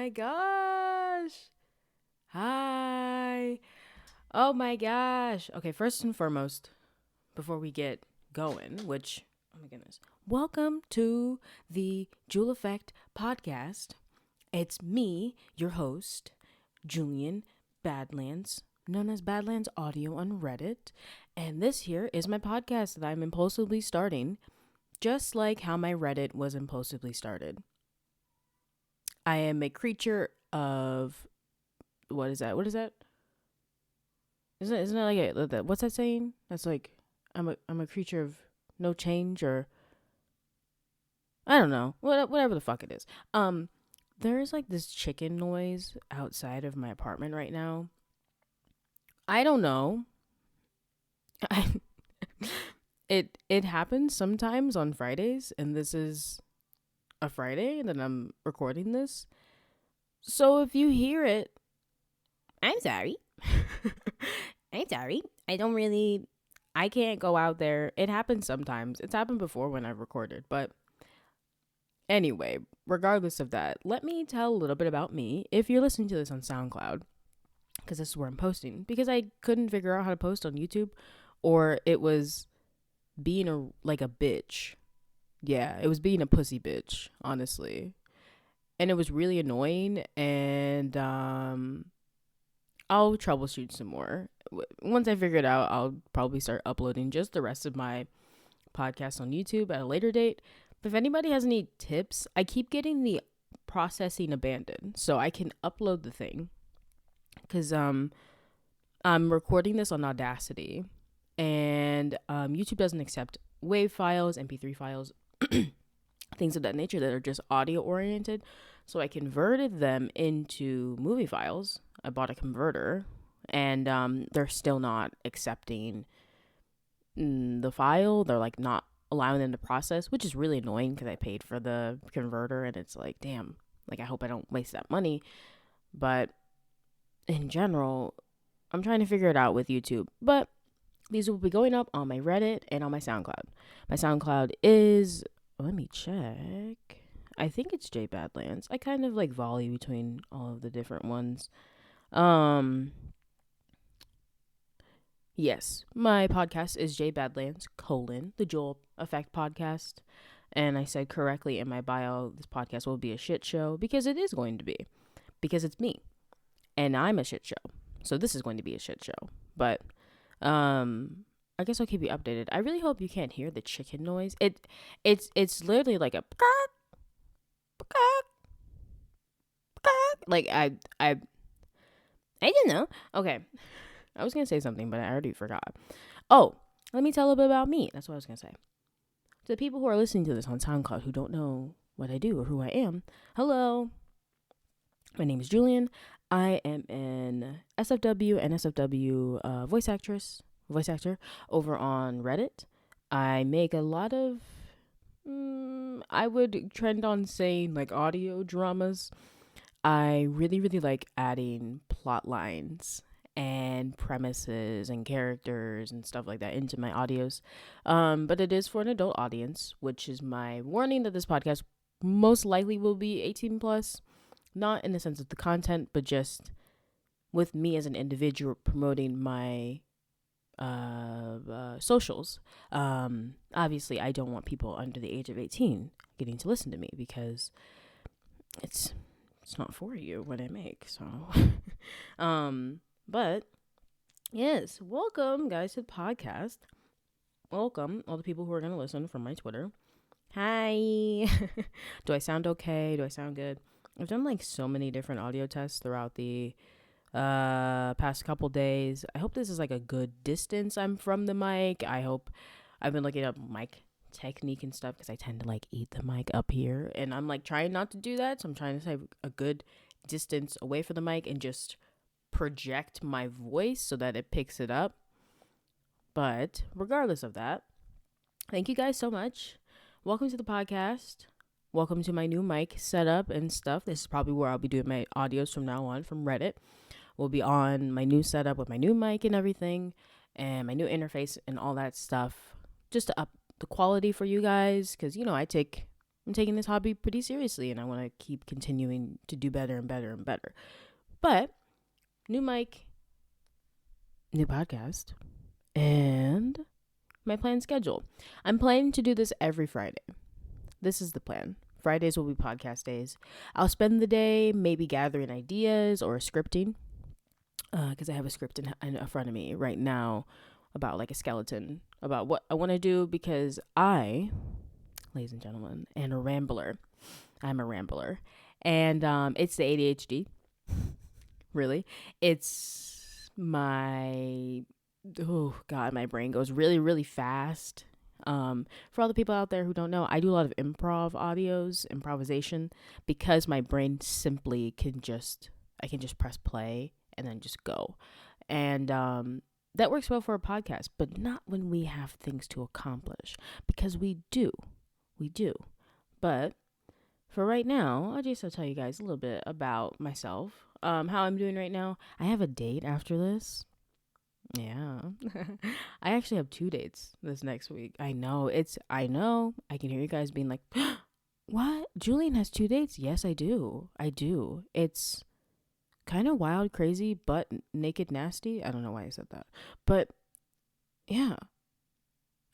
my gosh. Hi. Oh my gosh. Okay, first and foremost, before we get going, which, oh my goodness, welcome to the Jool Effect podcast. It's me, your host, Julien Badlands, known as Badlands Audio on Reddit. And this here is my podcast that I'm impulsively starting, just like how my Reddit was impulsively started. I am a creature of what is that? What is that? Isn't it like what's that saying? That's like I'm a creature of no change, or I don't know. Whatever the fuck it is. There's like this chicken noise outside of my apartment right now. I don't know. It happens sometimes on Fridays, and this is a Friday and then I'm recording this. So if you hear it, I'm sorry. I'm sorry. I can't go out there. It happens sometimes. It's happened before when I've recorded. But anyway, regardless of that, let me tell a little bit about me. If you're listening to this on Soundcloud, because this is where I'm posting, because I couldn't figure out how to post on YouTube, or it was being a bitch. Yeah, it was being a pussy bitch, honestly. And it was really annoying, and I'll troubleshoot some more. Once I figure it out, I'll probably start uploading just the rest of my podcast on YouTube at a later date. But if anybody has any tips, I keep getting the processing abandoned, so I can upload the thing. Because I'm recording this on Audacity, and YouTube doesn't accept WAV files, MP3 files, things of that nature that are just audio oriented. So I converted them into movie files. I bought a converter, and they're still not accepting the file. They're like not allowing them to process, which is really annoying because I paid for the converter, and it's like, damn, like I hope I don't waste that money. But in general, I'm trying to figure it out with YouTube. But these will be going up on my Reddit and on my SoundCloud. My SoundCloud is, let me check. I think it's JBadlands. I kind of like volley between all of the different ones. Yes, my podcast is JBadlands, the Jool Effect podcast. And I said correctly in my bio, this podcast will be a shit show, because it is going to be. Because it's me. And I'm a shit show. So this is going to be a shit show. But I guess I'll keep you updated. I really hope you can't hear the chicken noise. It's literally like a like I don't know. Okay. I was gonna say something, but I already forgot. Oh, let me tell a bit about me. That's what I was gonna say. To the people who are listening to this on SoundCloud who don't know what I do or who I am, hello. My name is Julien. I am an SFW and SFW voice actor over on Reddit. I make a lot of, I would trend on saying like audio dramas. I really, really like adding plot lines and premises and characters and stuff like that into my audios. But it is for an adult audience, which is my warning that this podcast most likely will be 18 plus. Not in the sense of the content, but just with me as an individual promoting my socials. Obviously, I don't want people under the age of 18 getting to listen to me, because it's not for you what I make. So, but yes, welcome guys to the podcast. Welcome all the people who are going to listen from my Twitter. Hi. Do I sound okay? Do I sound good? I've done like so many different audio tests throughout the past couple days. I hope this is like a good distance I'm from the mic. I hope I've been looking up mic technique and stuff, because I tend to like eat the mic up here, and I'm like trying not to do that. So I'm trying to say a good distance away from the mic and just project my voice so that it picks it up. But regardless of that, thank you guys so much. Welcome to the podcast. Welcome to my new mic setup and stuff. This is probably where I'll be doing my audios from now on, from Reddit. We'll be on my new setup with my new mic and everything, and my new interface and all that stuff, just to up the quality for you guys, because, you know, I take I'm taking this hobby pretty seriously, and I want to keep continuing to do better and better and better. But new mic, new podcast, and my planned schedule. I'm planning to do this every Friday. This is the plan. Fridays will be podcast days. I'll spend the day maybe gathering ideas or scripting, because I have a script in front of me right now about like a skeleton about what I want to do, because I, ladies and gentlemen, am a rambler. I'm a rambler. And it's the ADHD. Really. It's my, oh God, my brain goes really, really fast. For all the people out there who don't know, I do a lot of improvisation, because my brain simply I can just press play and then just go. And that works well for a podcast, but not when we have things to accomplish, because we do. But for right now, I'll tell you guys a little bit about myself, how I'm doing right now. I have a date after this. Yeah. I actually have 2 dates this next week. I know. I can hear you guys being like, what? Julien has 2 dates? Yes, I do. It's kind of wild, crazy, but naked, nasty. I don't know why I said that. But yeah,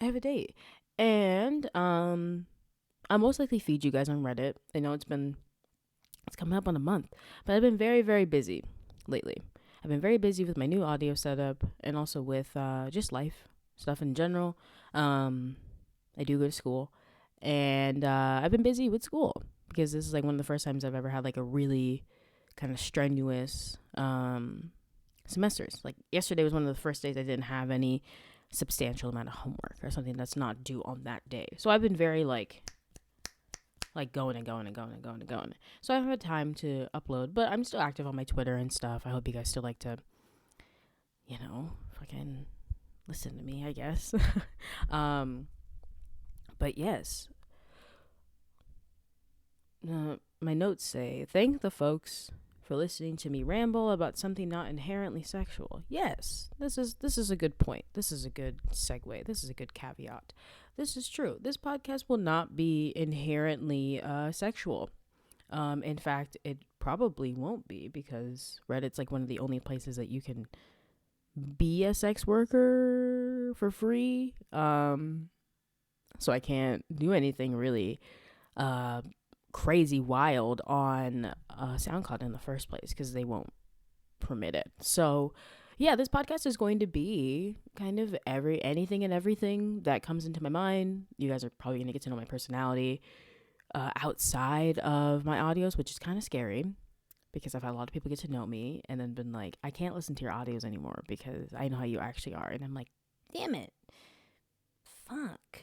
I have a date. And I'll most likely feed you guys on Reddit. I know it's coming up on a month, but I've been very, very busy lately. I've been very busy with my new audio setup, and also with just life stuff in general. I do go to school, and I've been busy with school, because this is like one of the first times I've ever had like a really kind of strenuous semesters. Like yesterday was one of the first days I didn't have any substantial amount of homework or something that's not due on that day. So I've been very like going and going. So I haven't had time to upload, but I'm still active on my Twitter and stuff. I hope you guys still like to, fucking listen to me, I guess. But yes. My notes say, thank the folks for listening to me ramble about something not inherently sexual. Yes, this is a good point. This is a good segue. This is a good caveat. This is true. This podcast will not be inherently sexual. In fact, it probably won't be, because Reddit's like one of the only places that you can be a sex worker for free. So I can't do anything really crazy wild on SoundCloud in the first place, because they won't permit it. So yeah, this podcast is going to be kind of anything and everything that comes into my mind. You guys are probably going to get to know my personality outside of my audios, which is kind of scary, because I've had a lot of people get to know me and then been like, I can't listen to your audios anymore because I know how you actually are. And I'm like, damn it, fuck,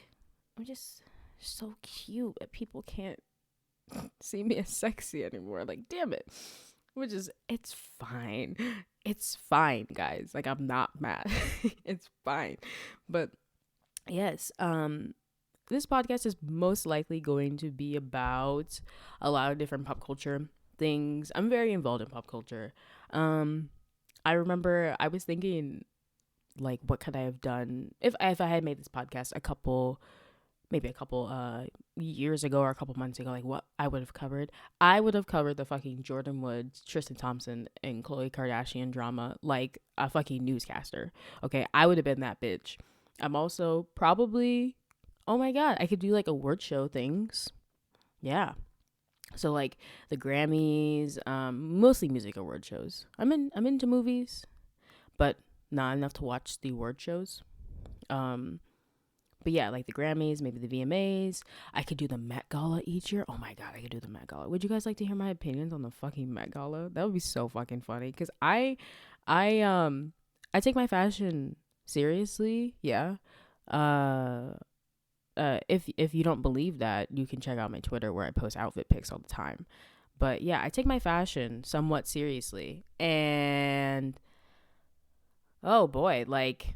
I'm just so cute that people can't see me as sexy anymore. Like, damn it. It's fine, guys. Like, I'm not mad. It's fine. But yes, this podcast is most likely going to be about a lot of different pop culture things. I'm very involved in pop culture. I remember I was thinking, like, what could I have done if I had made this podcast a couple years ago or a couple months ago, like what I would have covered. I would have covered the fucking Jordan Woods, Tristan Thompson, and Khloe Kardashian drama like a fucking newscaster. Okay, I would have been that bitch. I'm also probably, oh my God, I could do like award show things. Yeah. So like the Grammys, mostly music award shows. I'm into movies, but not enough to watch the award shows. But yeah, like the Grammys, maybe the VMAs. I could do the Met Gala each year. Oh my God, I could do the Met Gala. Would you guys like to hear my opinions on the fucking Met Gala? That would be so fucking funny, because I take my fashion seriously. Yeah. If you don't believe that, you can check out my Twitter where I post outfit pics all the time. But yeah, I take my fashion somewhat seriously, and oh boy, like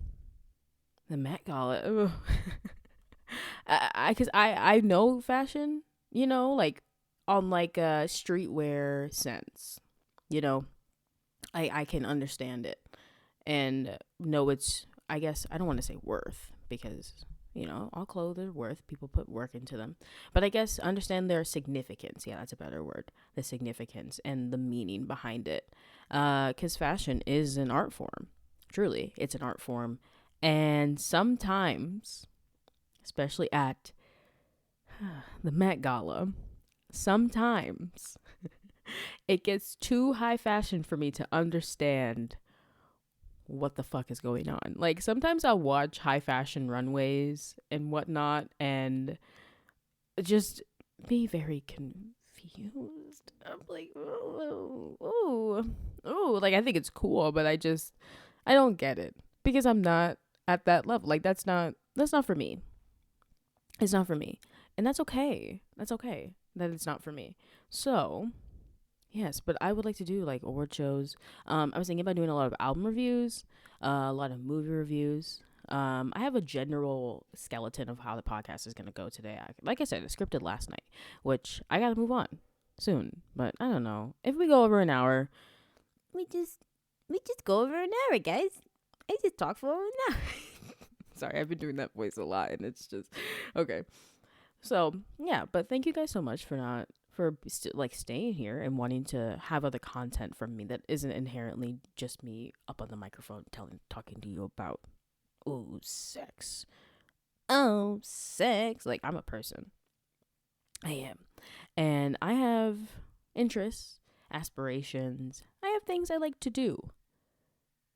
the Met Gala. Because I know fashion, like on like a streetwear sense, I can understand it and know it's, I guess, I don't want to say worth, because all clothes are worth. People put work into them. But I guess understand their significance. Yeah, that's a better word. The significance and the meaning behind it. Because fashion is an art form. Truly, it's an art form. And sometimes, especially at the Met Gala, sometimes it gets too high fashion for me to understand what the fuck is going on. Like, sometimes I'll watch high fashion runways and whatnot and just be very confused. I'm like, oh, like, I think it's cool, but I don't get it because I'm not at that level. Like, that's not for me. It's not for me. And that's okay. That's okay that it's not for me. So, yes, but I would like to do like award shows. I was thinking about doing a lot of album reviews, a lot of movie reviews. I have a general skeleton of how the podcast is going to go today. Like I said, I scripted last night, which I got to move on soon. But I don't know. If we go over an hour, we just go over an hour, guys. I just talk for an hour. Sorry, I've been doing that voice a lot, and it's just okay. So yeah, but thank you guys so much for staying here and wanting to have other content from me that isn't inherently just me up on the microphone talking to you about sex. Like, I'm a person. I am. And I have interests, aspirations. I have things I like to do.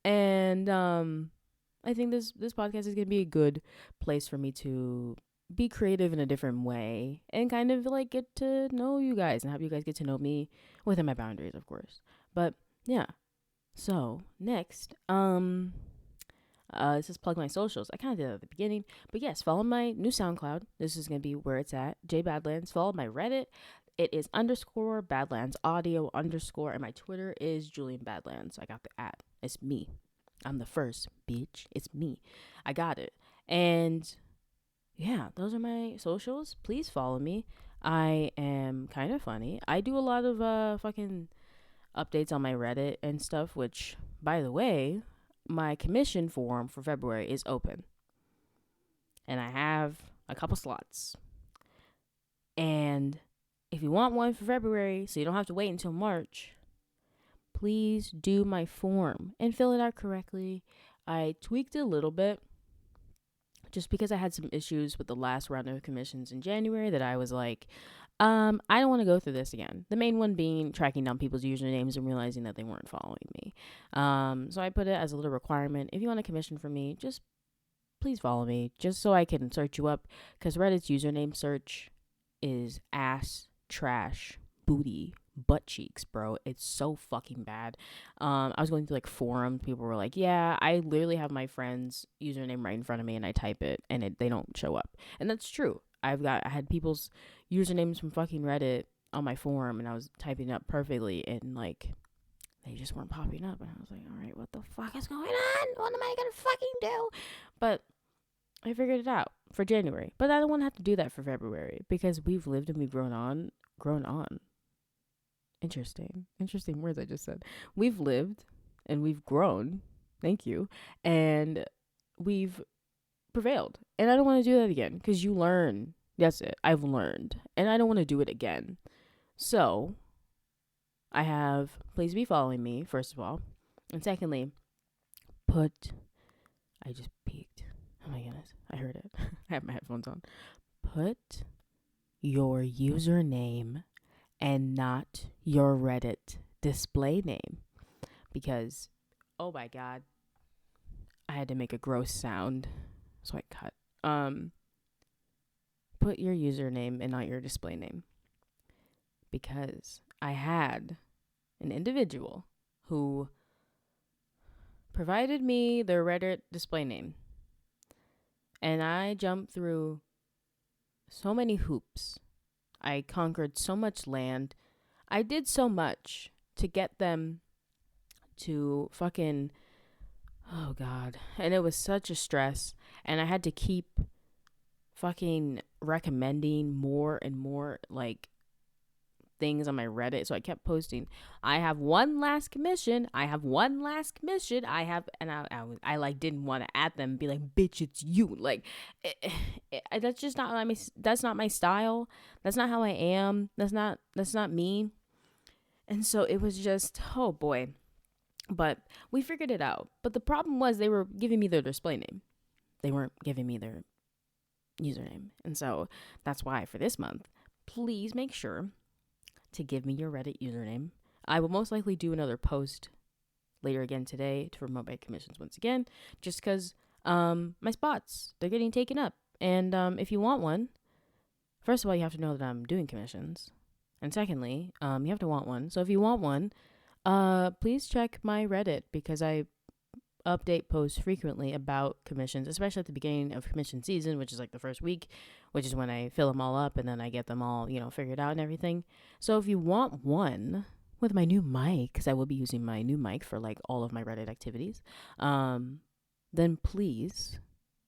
And I think this podcast is going to be a good place for me to be creative in a different way and kind of like get to know you guys and have you guys get to know me within my boundaries, of course. But yeah. So next, this is plug my socials. I kind of did that at the beginning, but yes, follow my new SoundCloud. This is going to be where it's at. JBadlands. Follow my Reddit. It is _Badlands audio _ and my Twitter is Julien Badlands. I got the @ It's me. I'm the first, bitch. It's me. I got it. And yeah, those are my socials. Please follow me. I am kind of funny. I do a lot of fucking updates on my Reddit and stuff, which, by the way, my commission form for February is open. And I have a couple slots. And if you want one for February, so you don't have to wait until March, please do my form and fill it out correctly. I tweaked it a little bit just because I had some issues with the last round of commissions in January that I was like, I don't want to go through this again. The main one being tracking down people's usernames and realizing that they weren't following me. So I put it as a little requirement. If you want a commission from me, just please follow me just so I can search you up, because Reddit's username search is ass, trash, booty, butt cheeks, bro. It's so fucking bad. I was going through like forums. People were like, yeah, I literally have my friend's username right in front of me and I type it and they don't show up. And that's true. I had people's usernames from fucking Reddit on my forum and I was typing up perfectly and like they just weren't popping up. And I was like, all right, what the fuck is going on? What am I gonna fucking do? But I figured it out for January. But I don't want to have to do that for February because we've lived and we've grown on. Interesting words I just said. We've lived and we've grown. Thank you. And we've prevailed. And I don't want to do that again because you learn. That's it. I've learned. And I don't want to do it again. So please be following me, first of all. And secondly, I just peeked. Oh my goodness. I heard it. I have my headphones on. Put your username and not your Reddit display name, because oh my god, I had to make a gross sound, so I cut. Put your username and not your display name, because I had an individual who provided me their Reddit display name, and I jumped through so many hoops. I conquered so much land. I did so much to get them to fucking, oh god. And it was such a stress. And I had to keep fucking recommending more and more like things on my Reddit. So I kept posting, I have one last commission. I have one last commission. And I like didn't want to add them and be like, bitch, it's you. Like, that's just not that's not my style. That's not how I am. That's not me. And so it was just, oh boy. But we figured it out. But the problem was they were giving me their display name. They weren't giving me their username. And so that's why for this month, please make sure to give me your Reddit username. I will most likely do another post later again today to promote my commissions once again, just because my spots, they're getting taken up. And if you want one, first of all, you have to know that I'm doing commissions. And secondly, you have to want one. So if you want one, please check my Reddit, because I update posts frequently about commissions, especially at the beginning of commission season, which is like the first week, which is when I fill them all up and then I get them all, figured out and everything. So if you want one with my new mic, because I will be using my new mic for like all of my Reddit activities, then please check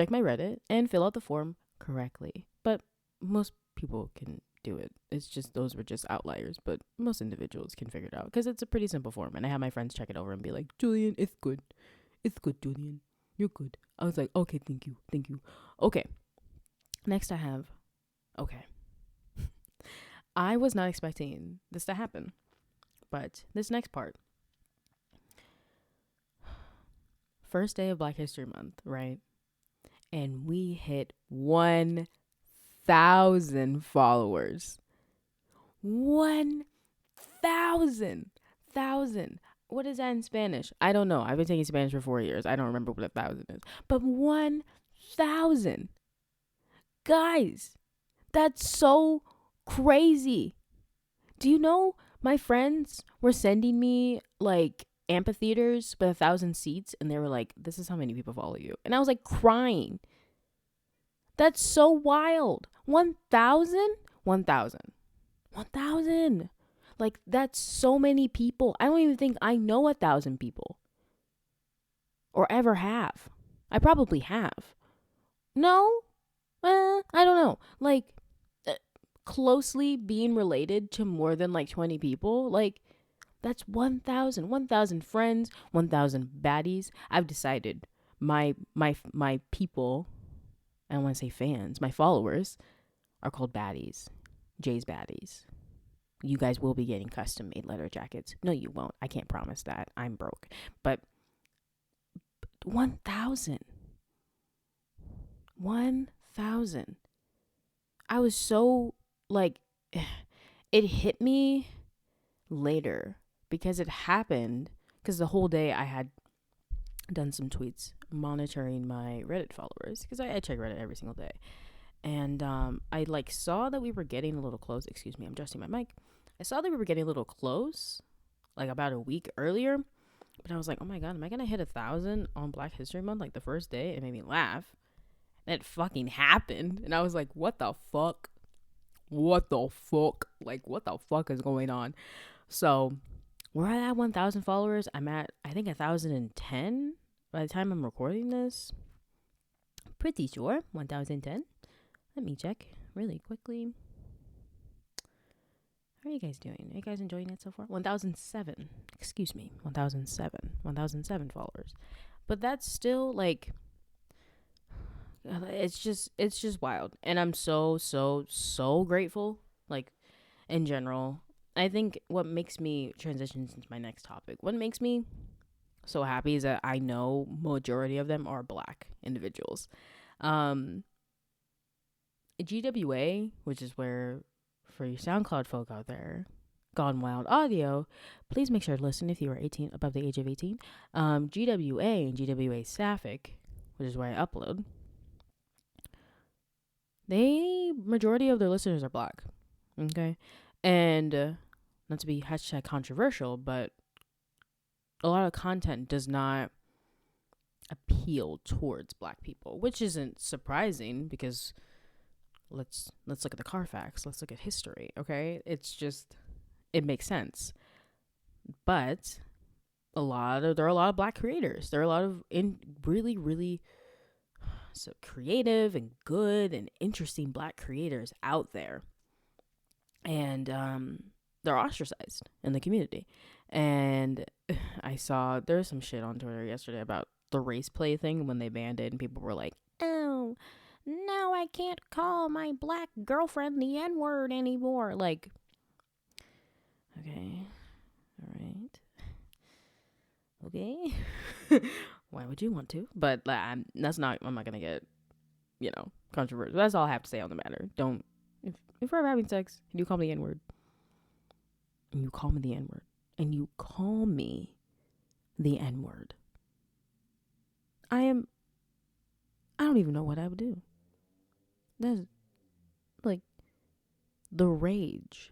my Reddit and fill out the form correctly. But most people can do it. It's just, those were just outliers, but most individuals can figure it out because it's a pretty simple form. And I have my friends check it over and be like, Julien, it's good, Julien, you're good. I was like, okay, thank you. Okay, next I was not expecting this to happen, but this next part, first day of Black History Month, right? And we hit 1,000 followers. 1,000. What is that in Spanish? I don't know. I've been taking Spanish for 4 years. I don't remember what 1,000 is. But 1,000. Guys, that's so crazy. Do you know my friends were sending me like amphitheaters with 1,000 seats, and they were like, this is how many people follow you. And I was like crying. That's so wild. 1,000? 1,000. Like, that's so many people. I don't even think I know 1,000 people. Or ever have. I probably have. No? I don't know. Like, closely being related to more than like 20 people. Like, that's 1,000. 1,000 friends. 1,000 baddies. I've decided my people, I don't want to say fans, my followers are called Baddies. JBadlands. You guys will be getting custom made leather jackets. No, you won't. I can't promise that. I'm broke. But 1,000. 1,000. I was so like, it hit me later because it happened because the whole day I had done some tweets monitoring my Reddit followers, because I check Reddit every single day. And I like saw that we were getting a little close. Excuse me, I'm adjusting my mic. I saw that we were getting a little close, like about a week earlier. But I was like, oh my God, am I going to hit 1,000 on Black History Month, like the first day? It made me laugh. And it fucking happened. And I was like, what the fuck? Like, what the fuck is going on? So we're at 1,000 followers. I'm at, I think, 1,010 by the time I'm recording this. Pretty sure 1,010. Let me check really quickly. How are you guys doing? Are you guys enjoying it so far? 1,007. Excuse me. 1,007. 1,007 followers. But that's still like, it's just wild. And I'm so grateful. Like, in general, I think what makes me transition into my next topic, what makes me so happy is that I know majority of them are Black individuals. GWA, which is where, for you SoundCloud folk out there, Gone Wild Audio, please make sure to listen if you are 18, above the age of 18. GWA and GWA Sapphic, which is where I upload, majority of their listeners are Black. Okay. And not to be hashtag controversial, but a lot of content does not appeal towards Black people, which isn't surprising because let's look at the Carfax, let's look at history. Okay, it's just, it makes sense. But there are a lot of Black creators. There are a lot of really so creative and good and interesting Black creators out there, and they're ostracized in the community. And I saw there's some shit on Twitter yesterday about the race play thing when they banned it, and people were like, "Oh, now I can't call my Black girlfriend the N-word anymore." Like, okay, all right, okay. Why would you want to? But I'm not gonna get, controversial. That's all I have to say on the matter. Don't, if we're having sex and you call me the N-word, and you call me the N-word, and you call me the N-word, I don't even know what I would do. That's like the rage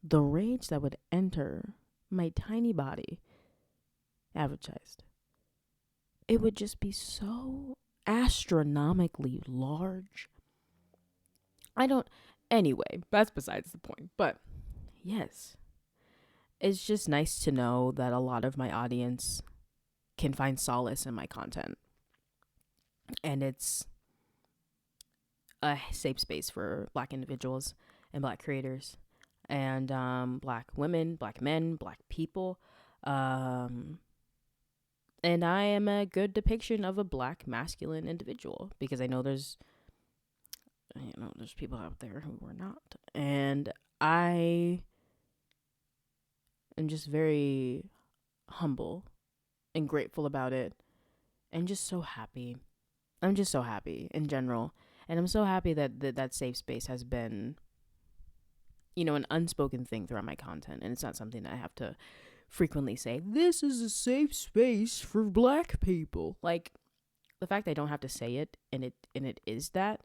that would enter my tiny body advertised. It would just be so astronomically large. Anyway, that's besides the point. But yes, it's just nice to know that a lot of my audience can find solace in my content. And it's a safe space for Black individuals and Black creators and Black women, Black men, Black people. And I am a good depiction of a Black masculine individual, because I know there's people out there who are not. And I am just very humble and grateful about it, and just so happy. I'm just so happy in general. And I'm so happy that safe space has been, an unspoken thing throughout my content. And it's not something that I have to frequently say, this is a safe space for Black people. Like, the fact I don't have to say it, and it is that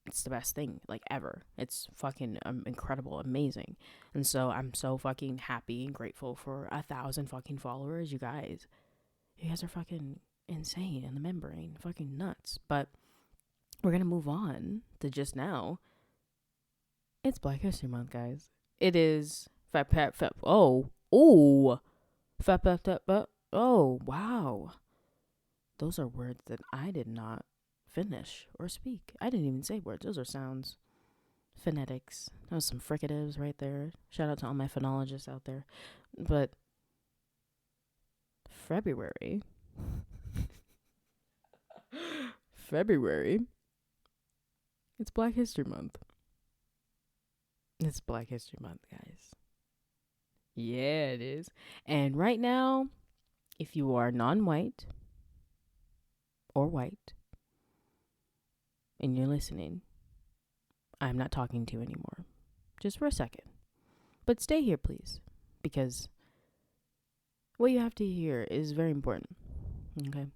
it's the best thing, like, ever. It's fucking incredible, amazing. And so I'm so fucking happy and grateful for 1,000 fucking followers. You guys are fucking insane in the membrane, fucking nuts. But we're gonna move on to just now. It's Black History Month, guys. It is oh wow. Those are words that I did not finish or speak. I didn't even say words. Those are sounds. Phonetics. That was some fricatives right there. Shout out to all my phonologists out there. But February. It's Black History Month. It's Black History Month, guys. Yeah, it is. And right now, if you are non-white or white and you're listening, I'm not talking to you anymore. Just for a second. But stay here, please, because what you have to hear is very important. Okay?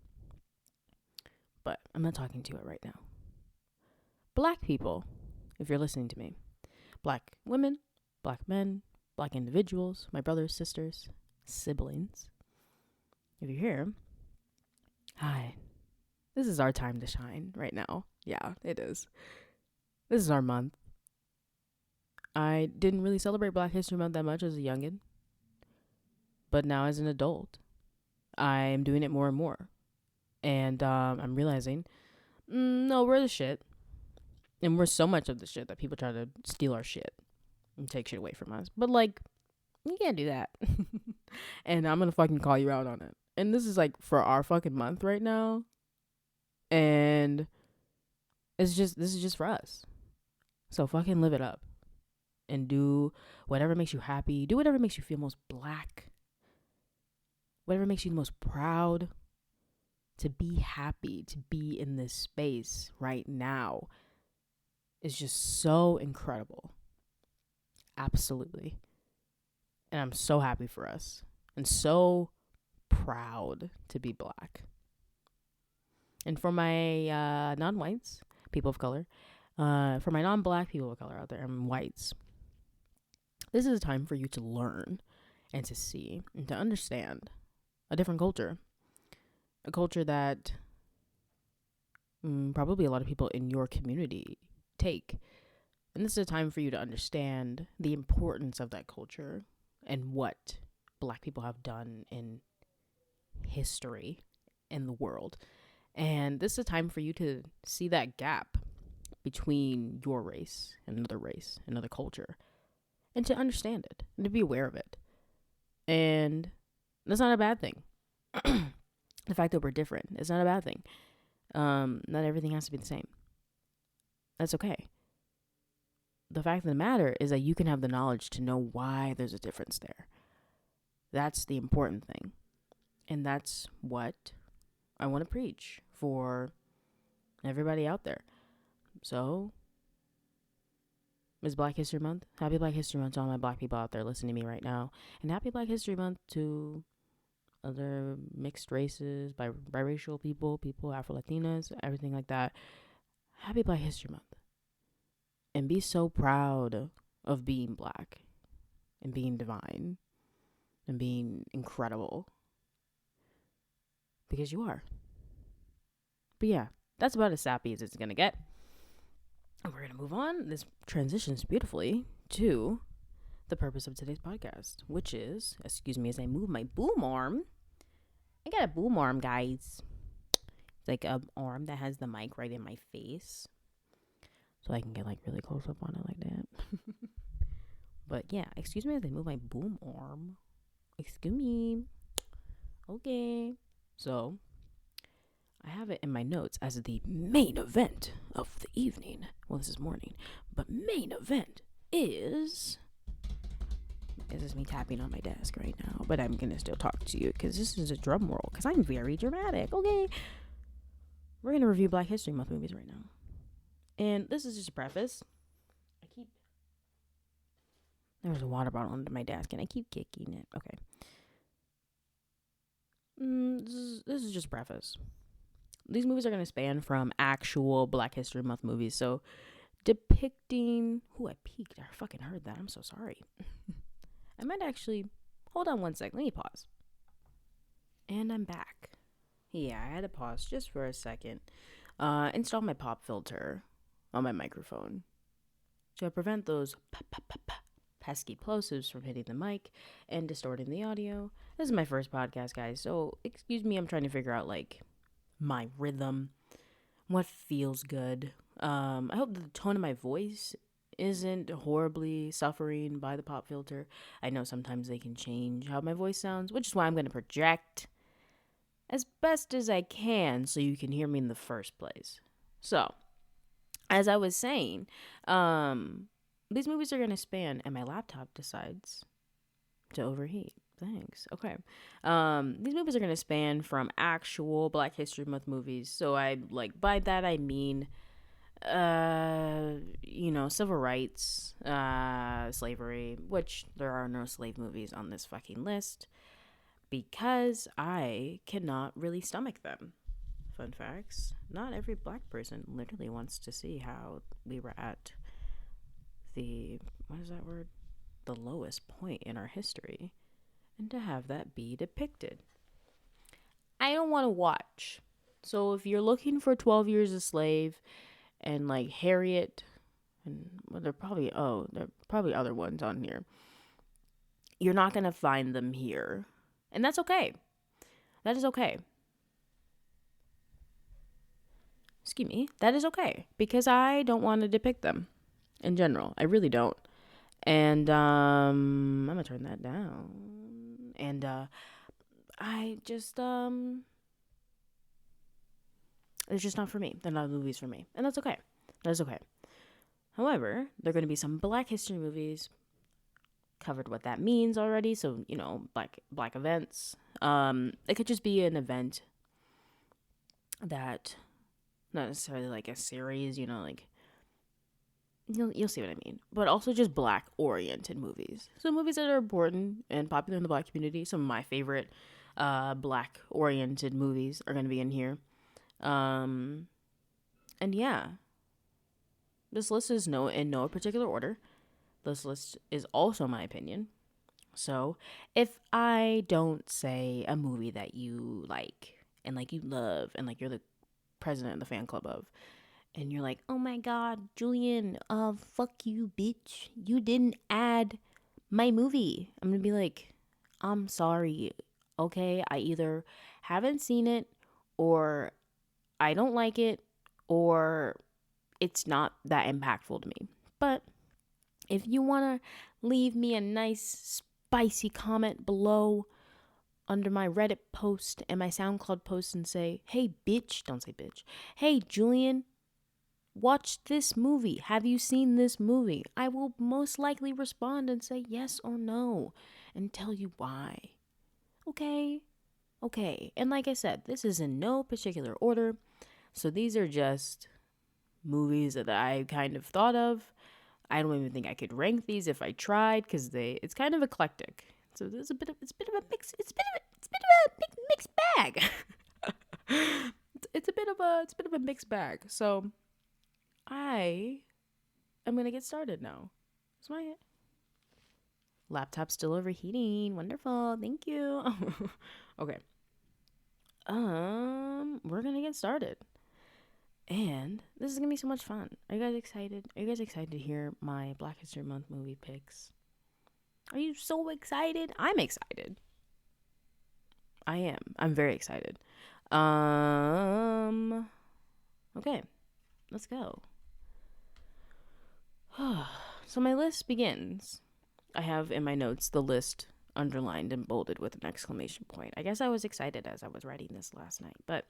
But I'm not talking to it right now. Black people, if you're listening to me, Black women, Black men, Black individuals, my brothers, sisters, siblings, if you're here, hi. This is our time to shine right now. Yeah, it is. This is our month. I didn't really celebrate Black History Month that much as a youngin', but now as an adult, I'm doing it more and more. And I'm realizing, no, we're the shit. And we're so much of the shit that people try to steal our shit and take shit away from us. But, like, you can't do that. And I'm going to fucking call you out on it. And this is, like, for our fucking month right now. And this is just for us. So fucking live it up. And do whatever makes you happy. Do whatever makes you feel most Black. Whatever makes you the most proud. To be happy, to be in this space right now is just so incredible. Absolutely. And I'm so happy for us. And so proud to be Black. And for my non-whites, people of color, for my non-Black people of color out there, and whites, this is a time for you to learn and to see and to understand a different culture. A culture that probably a lot of people in your community take. And this is a time for you to understand the importance of that culture and what Black people have done in history in the world. And this is a time for you to see that gap between your race, another culture, and to understand it and to be aware of it. And that's not a bad thing. The fact that we're different is not a bad thing. Not everything has to be the same. That's okay. The fact of the matter is that you can have the knowledge to know why there's a difference there. That's the important thing. And that's what I want to preach for everybody out there. So, it's Black History Month. Happy Black History Month to all my black people out there listening to me right now. And happy Black History Month to other mixed races, biracial people, Afro-Latinas, everything like that. Happy Black History Month. And be so proud of being black and being divine and being incredible. Because you are. But yeah, that's about as sappy as it's going to get. And we're going to move on. This transitions beautifully to the purpose of today's podcast, which is, excuse me as I move my boom arm. I got a boom arm, guys. It's like an arm that has the mic right in my face. So I can get like really close up on it like that. But yeah, excuse me as I move my boom arm. Excuse me. Okay. So I have it in my notes as the main event of the evening. Well, this is morning. But main event is... This is me tapping on my desk right now. But I'm going to still talk to you because this is a drum roll. Because I'm very dramatic. Okay. We're going to review Black History Month movies right now. And this is just a preface. There's a water bottle under my desk and I keep kicking it. Okay. This is just a preface. These movies are going to span from actual Black History Month movies. So depicting... Ooh, I peeked. I fucking heard that. I'm so sorry. I might actually... Hold on one sec. Let me pause. And I'm back. Yeah, I had to pause just for a second. Install my pop filter on my microphone to prevent those pesky plosives from hitting the mic and distorting the audio. This is my first podcast, guys, so excuse me. I'm trying to figure out like my rhythm, what feels good. I hope the tone of my voice isn't horribly suffering by the pop filter. I know sometimes they can change how my voice sounds, which is why I'm going to project as best as I can so you can hear me in the first place. So, as I was saying, these movies are going to span, and my laptop decides to overheat. Thanks. Okay. These movies are going to span from actual Black History Month movies. So by that I mean, civil rights, slavery, which there are no slave movies on this fucking list because I cannot really stomach them. Fun facts. Not every black person literally wants to see how we were at the lowest point in our history and to have that be depicted. I don't want to watch. So if you're looking for 12 Years a Slave and like Harriet, and there are probably other ones on here, you're not going to find them here. And that's okay. That is okay. Excuse me, that is okay because I don't want to depict them in general. I really don't. And I'm gonna turn that down. And I just it's just not for me. They're not movies for me, and that's okay. That is okay. However, there are going to be some Black History movies. Covered what that means already. So black events. It could just be an event that. Not necessarily like a series, you'll see what I mean. But also just black-oriented movies. So movies that are important and popular in the black community. Some of my favorite black-oriented movies are going to be in here. And yeah. This list is in no particular order. This list is also my opinion. So if I don't say a movie that you like and like you love and like you're the president of the fan club of, and you're like, oh my god, Julien, fuck you, bitch, you didn't add my movie, I'm gonna be like, I'm sorry, okay, I either haven't seen it or I don't like it, or it's not that impactful to me. But if you want to leave me a nice spicy comment below under my Reddit post and my Soundcloud post and say, hey, bitch, don't say bitch. Hey, Julien, watch this movie. Have you seen this movie? I will most likely respond and say yes or no and tell you why. Okay? Okay. And like I said, this is in no particular order. So these are just movies that I kind of thought of. I don't even think I could rank these if I tried because it's kind of eclectic. So there's a bit of a mixed bag. it's a bit of a mixed bag. So I am gonna get started now. Is my laptop still overheating? Wonderful, thank you. Okay. We're gonna get started. And this is gonna be so much fun. Are you guys excited? Are you guys excited to hear my Black History Month movie picks? Are you so excited? I'm excited. I am. I'm very excited. Okay, let's go. So my list begins. I have in my notes the list underlined and bolded with an exclamation point. I guess I was excited as I was writing this last night, but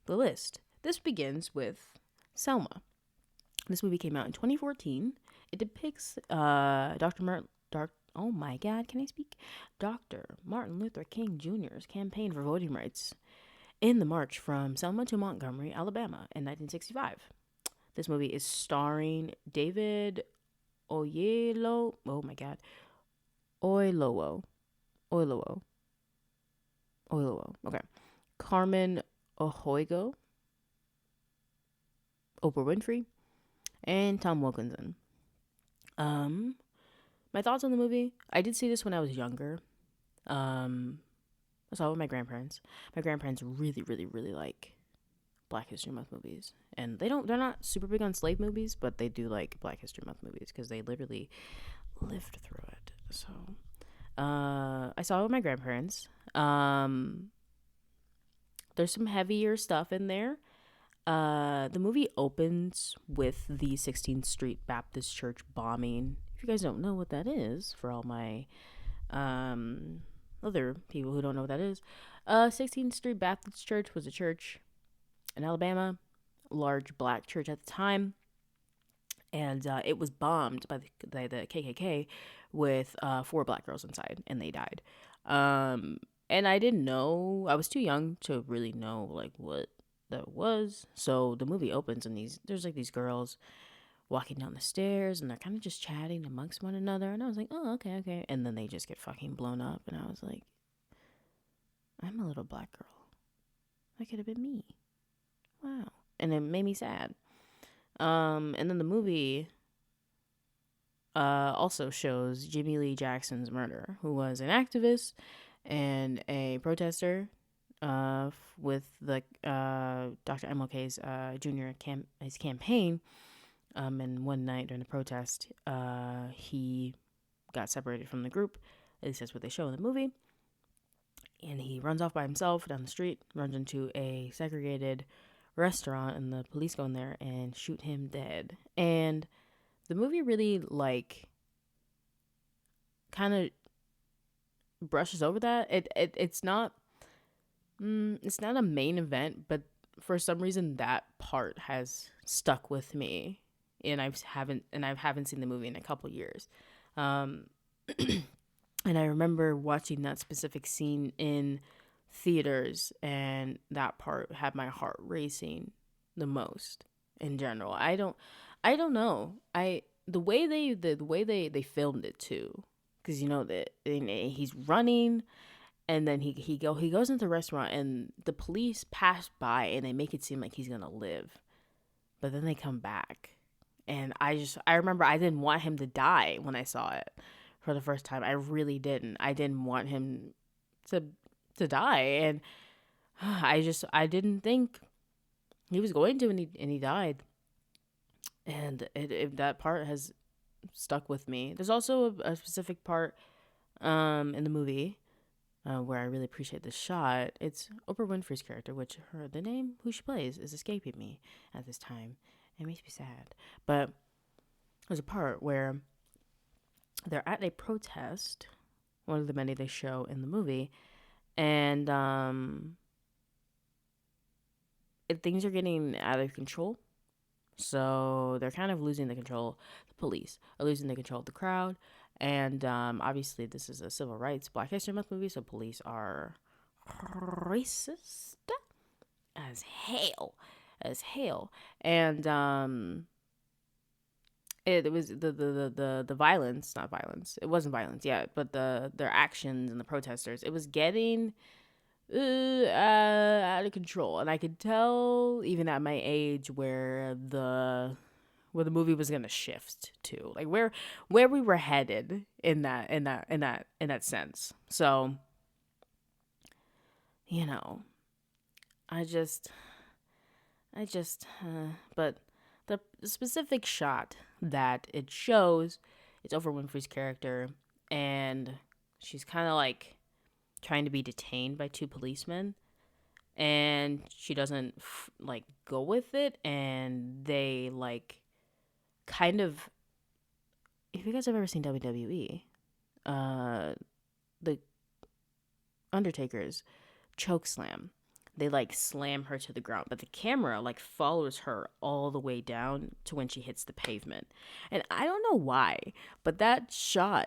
the list. This begins with Selma. This movie came out in 2014. It depicts Dr. Martin Luther King Jr.'s campaign for voting rights in the march from Selma to Montgomery, Alabama in 1965. This movie is starring David Oyelowo. Oh my God. Oyelowo. Okay. Carmen Ohoigo, Oprah Winfrey, and Tom Wilkinson. My thoughts on the movie. I did see this when I was younger. I saw it with my grandparents. My grandparents really, really, really like Black History Month movies. And they're not super big on slave movies, but they do like Black History Month movies because they literally lived through it. So, I saw it with my grandparents. There's some heavier stuff in there. The movie opens with the 16th Street Baptist Church bombing. If you guys don't know what that is, for all my other people who don't know what that is, 16th Street Baptist Church was a church in Alabama, large black church at the time, and it was bombed by the KKK with 4 black girls inside, and they died. And I didn't know. I was too young to really know like what that was. So the movie opens and there's like these girls walking down the stairs and they're kind of just chatting amongst one another, and I was like, oh, okay, and then they just get fucking blown up, and I was like, I'm a little black girl, that could have been me. Wow. And it made me sad. And then the movie also shows Jimmy Lee Jackson's murder, who was an activist and a protester with the Dr. MLK's his campaign. And one night during the protest, he got separated from the group. At least that's what they show in the movie. And he runs off by himself down the street, runs into a segregated restaurant, and the police go in there and shoot him dead. And the movie really like kind of brushes over that. It's not a main event, but for some reason that part has stuck with me, and I haven't seen the movie in a couple years. And I remember watching that specific scene in theaters, and that part had my heart racing the most in general. I don't know. The way they filmed it too, because you know that he's running, and then he goes into the restaurant, and the police pass by and they make it seem like he's gonna live, but then they come back, and I remember I didn't want him to die when I saw it for the first time. I really didn't. I didn't want him to die, and I didn't think he was going to, and he died. And that part has stuck with me. There's also a specific part in the movie where I really appreciate the shot. It's Oprah Winfrey's character, which the name who she plays is escaping me at this time. It makes me sad. But there's a part where they're at a protest, one of the many they show in the movie, and things are getting out of control. So they're kind of losing the control. The police are losing the control of the crowd. And obviously, this is a civil rights Black History Month movie, so police are racist as hell. And it was the violence, not violence. It wasn't violence yet, but their actions and the protesters. It was getting out of control, and I could tell even at my age where the movie was gonna shift to, like where we were headed in that sense. So, you know, I just but the specific shot that it shows, it's Oprah Winfrey's character, and she's kind of like trying to be detained by two policemen, and she doesn't like go with it, and they like kind of, if you guys have ever seen WWE, the Undertaker's choke slam, they like slam her to the ground, but the camera like follows her all the way down to when she hits the pavement. And I don't know why, but that shot,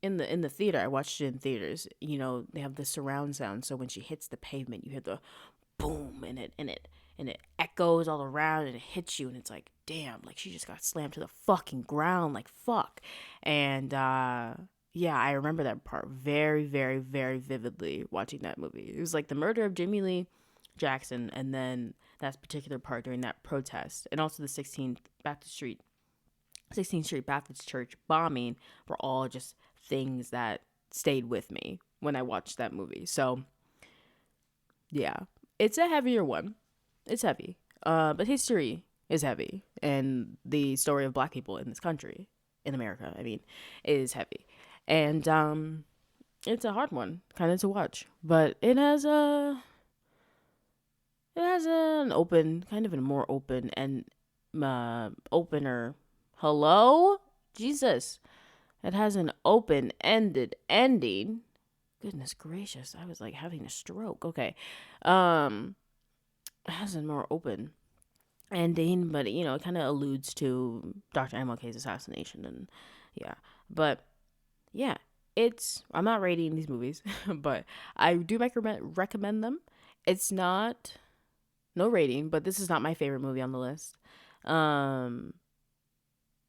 in the theater, I watched it in theaters, they have the surround sound, so when she hits the pavement, you hear the boom, and it echoes all around, and it hits you, and it's like, damn, like she just got slammed to the fucking ground, like fuck. And yeah, I remember that part very, very, very vividly watching that movie. It was like the murder of Jimmy Lee Jackson, and then that particular part during that protest, and also the 16th Street Baptist Church bombing were all just things that stayed with me when I watched that movie. So yeah, it's a heavier one. It's heavy. But history is heavy, and the story of Black people in this country, in America, I mean, is heavy. And it's a hard one kind of to watch, but it has an open, kind of a more open and opener. Hello? Jesus. It has an open-ended ending. Goodness gracious, I was like having a stroke. Okay. It has a more open ending, but it kind of alludes to Dr. MLK's assassination, and yeah. But yeah, I'm not rating these movies, but I do recommend them. It's not no rating, but this is not my favorite movie on the list. I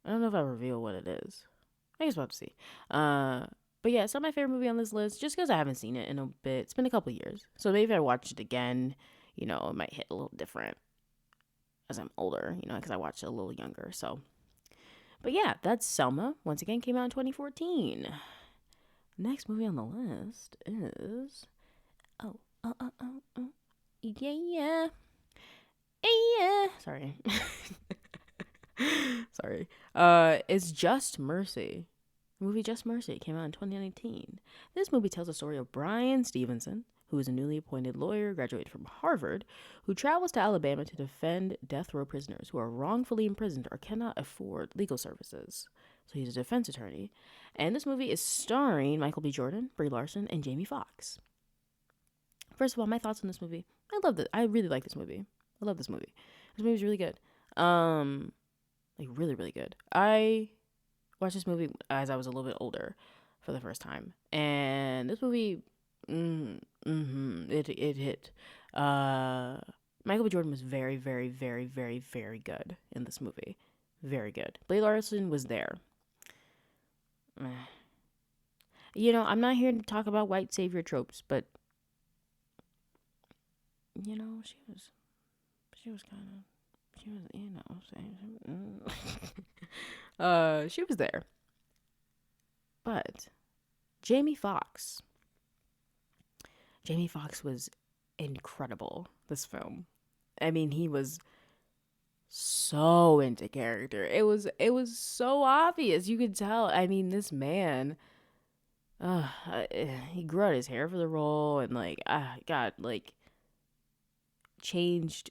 don't know if I reveal what it is. I guess we'll have to see. But yeah, it's not my favorite movie on this list, just because I haven't seen it in a bit. It's been a couple years, so maybe if I watch it again, it might hit a little different as I'm older, because I watched it a little younger. So, but yeah, that's Selma. Once again, came out in 2014. Next movie on the list is yeah. Sorry. Sorry. It's Just Mercy. The movie Just Mercy came out in 2019. This movie tells the story of Brian Stevenson, who is a newly appointed lawyer graduated from Harvard, who travels to Alabama to defend death row prisoners who are wrongfully imprisoned or cannot afford legal services. So he's a defense attorney. And this movie is starring Michael B. Jordan, Brie Larson, and Jamie Foxx. First of all, my thoughts on this movie. I love it. I really like this movie. I love this movie. This movie's really good. Like really, really good. I watched this movie as I was a little bit older for the first time, and this movie, it hit. Michael B. Jordan was very, very, very, very, very good in this movie. Very good. Brie Larson was there. I'm not here to talk about white savior tropes, but she was she was there. But Jamie Foxx was incredible this film. I mean, he was so into character. It was so obvious. You could tell. I mean, this man he grew out his hair for the role, and like, God, like, changed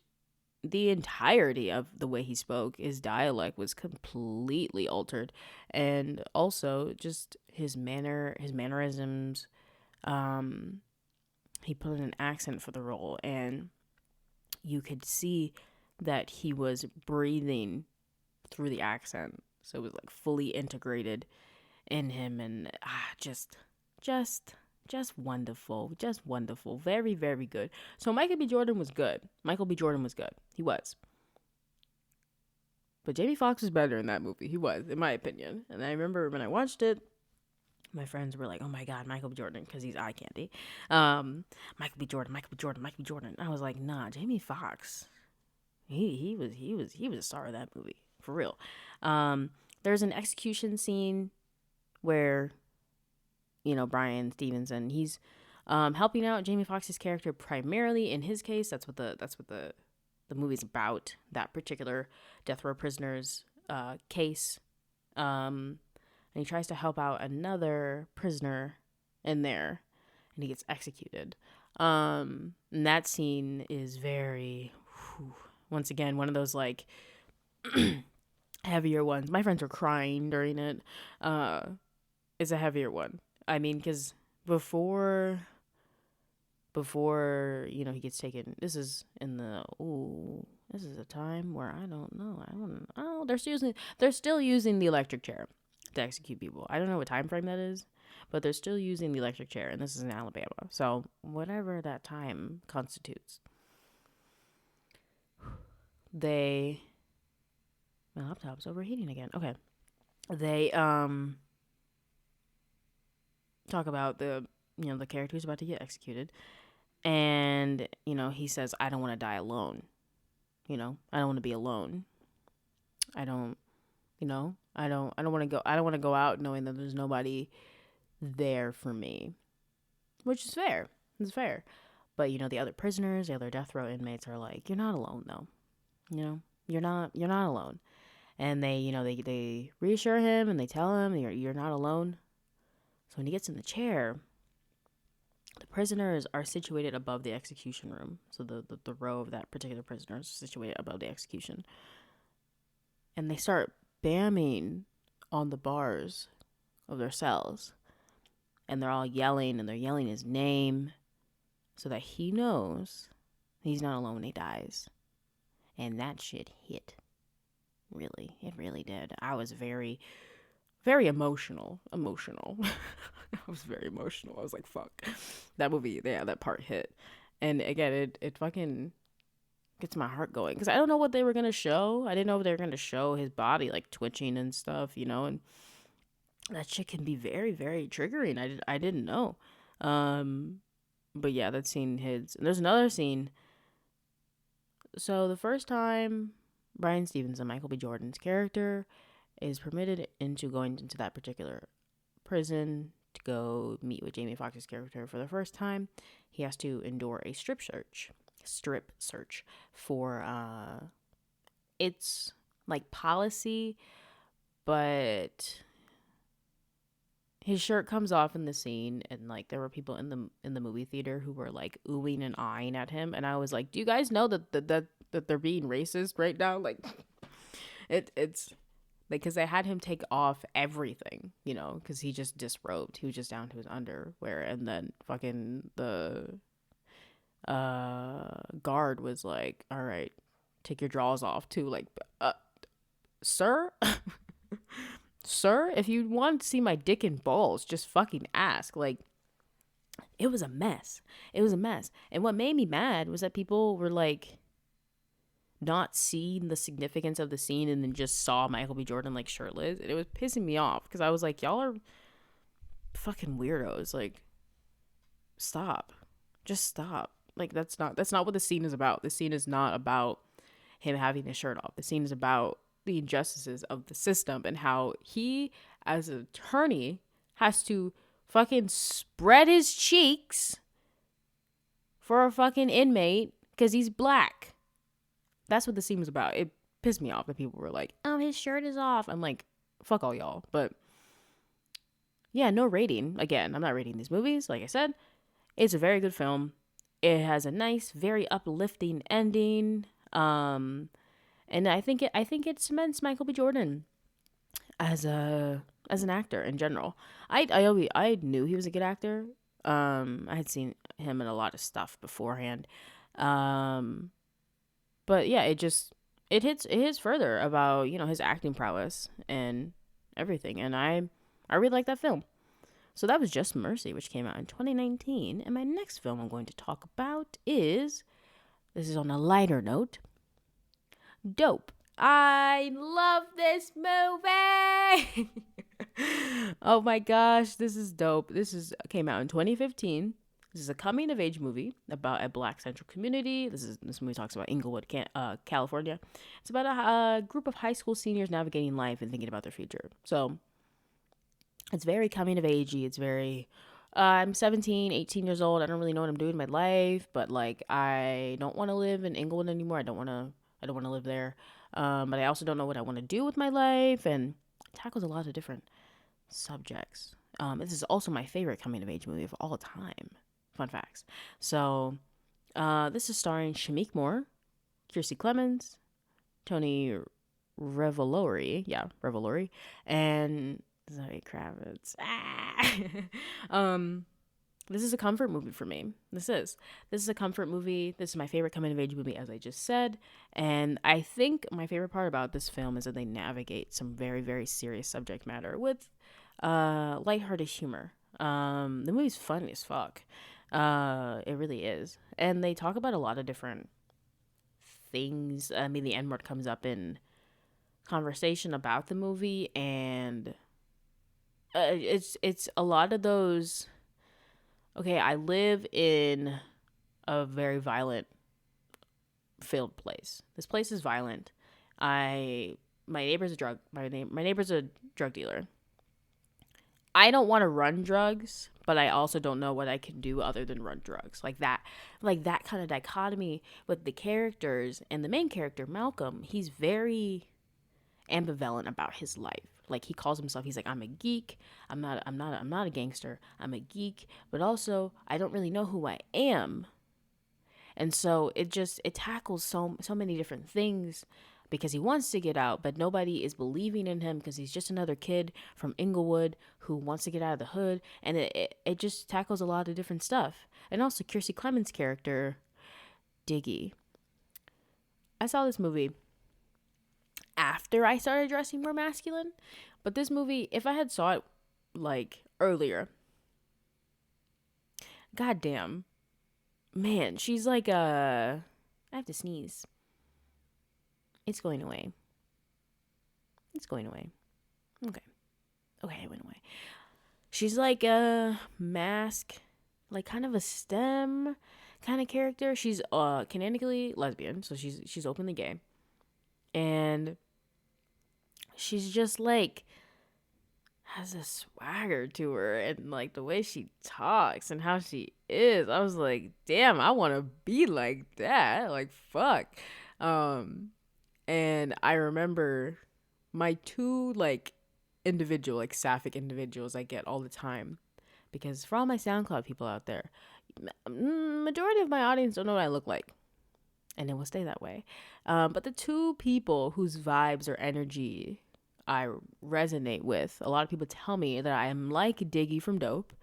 the entirety of the way he spoke. His dialect was completely altered, and also just his mannerisms. He put in an accent for the role, and you could see that he was breathing through the accent, so it was like fully integrated in him, and just just wonderful, very, very good. So Michael B. Jordan was good. He was. But Jamie Foxx was better in that movie. He was, in my opinion. And I remember when I watched it, my friends were like, "Oh my God, Michael B. Jordan," because he's eye candy. Michael B. Jordan, Michael B. Jordan, Michael B. Jordan. I was like, nah, Jamie Foxx. He was a star of that movie for real. There's an execution scene where, Brian Stevenson, he's helping out Jamie Foxx's character primarily. In his case, that's what the movie's about. That particular death row prisoner's case. And he tries to help out another prisoner in there, and he gets executed. And that scene is very, once again, one of those like heavier ones. My friends were crying during it. It's a heavier one. I mean, because before he gets taken, this is a time where I don't know. They're still using the electric chair to execute people. I don't know what time frame that is, but they're still using the electric chair, and this is in Alabama. So whatever that time constitutes. My laptop's overheating again. Okay. They talk about the character who's about to get executed, and he says, "I don't want to die alone. I don't want to be alone. I don't want to go out knowing that there's nobody there for me," which is fair. It's fair. But the other prisoners, the other death row inmates are like, "You're not alone though. You're not alone." And they reassure him, and they tell him you're not alone. So when he gets in the chair, the prisoners are situated above the execution room. So the row of that particular prisoner is situated above the execution. And they start bamming on the bars of their cells. And they're all yelling, and they're yelling his name so that he knows he's not alone when he dies. And that shit hit. Really. It really did. I was very, very emotional. I was very emotional. I was like, fuck. That movie, that part hit. And again, it fucking gets my heart going. Because I don't know what they were going to show. I didn't know if they were going to show his body, like, twitching and stuff, and that shit can be very, very triggering. I didn't know. But yeah, that scene hits. And there's another scene. So the first time Brian Stevenson, Michael B. Jordan's character, is permitted into going into that particular prison to go meet with Jamie Foxx's character for the first time, he has to endure a strip search for it's like policy, but his shirt comes off in the scene, and like there were people in the movie theater who were like oohing and eyeing at him, and I was like, do you guys know that they're being racist right now? Like it's because they had him take off everything, because he just disrobed. He was just down to his underwear, and then fucking the guard was like, "All right, take your drawers off too." Like, sir, sir, if you want to see my dick and balls, just fucking ask. Like, it was a mess. And what made me mad was that people were like not seeing the significance of the scene, and then just saw Michael B. Jordan like shirtless, and it was pissing me off because I was like, y'all are fucking weirdos. Like, just stop. Like, that's not what the scene is about. The scene is not about him having his shirt off. The scene is about the injustices of the system and how he, as an attorney, has to fucking spread his cheeks for a fucking inmate because he's black. That's what the scene was about. It pissed me off that people were like, "Oh, his shirt is off." I'm like, fuck all y'all. But yeah, no rating. Again, I'm not rating these movies. Like I said, it's a very good film. It has a nice, very uplifting ending. And I think it cements Michael B. Jordan as an actor in general. I knew he was a good actor. I had seen him in a lot of stuff beforehand. Um, but yeah, it hits further about his acting prowess and everything, and I really like that film. So that was Just Mercy, which came out in 2019, and my next film I'm going to talk about is, this is on a lighter note, Dope. I love this movie. Oh my gosh, this is dope. This came out in 2015. This is a coming of age movie about a Black Central community. This movie talks about Inglewood, California. It's about a group of high school seniors navigating life and thinking about their future. So it's very coming of agey. It's very I'm 17, 18 years old. I don't really know what I'm doing in my life, but like I don't want to live in Inglewood anymore. I don't want to live there. But I also don't know what I want to do with my life, and it tackles a lot of different subjects. This is also my favorite coming of age movie of all time. Fun facts. So, this is starring Shamik Moore, Kiersey Clemens, Tony Revolori, and Zoe Kravitz. This is a comfort movie for me. This is a comfort movie. This is my favorite coming of age movie, as I just said. And I think my favorite part about this film is that they navigate some very, very serious subject matter with lighthearted humor. The movie's funny as fuck. It really is. And they talk about a lot of different things. I mean, the N word comes up in conversation about the movie, and it's a lot of those. Okay, I live in a very violent filled place. This place is violent. My neighbor's a drug dealer. I don't want to run drugs, but I also don't know what I can do other than run drugs. Like that kind of dichotomy with the characters, and the main character, Malcolm, he's very ambivalent about his life. Like he calls himself, he's like, I'm a geek. I'm not a gangster. I'm a geek, but also I don't really know who I am. And so it tackles so many different things, because he wants to get out, but nobody is believing in him because he's just another kid from Inglewood who wants to get out of the hood. And it just tackles a lot of different stuff. And also Kiersey Clemens' character, Diggy. I saw this movie after I started dressing more masculine, but this movie, if I had saw it like earlier, goddamn, man, she's like I have to sneeze. It's going away. Okay, it went away. She's like a mask, like kind of a STEM kind of character. She's canonically lesbian, so she's openly gay, and she's just like has a swagger to her, and like the way she talks and how she is. I was like, damn, I want to be like that. Like, fuck. And I remember my two like sapphic individuals I get all the time, because for all my SoundCloud people out there, majority of my audience don't know what I look like, and it will stay that way. But the two people whose vibes or energy I resonate with, a lot of people tell me that I am like Diggy from Dope,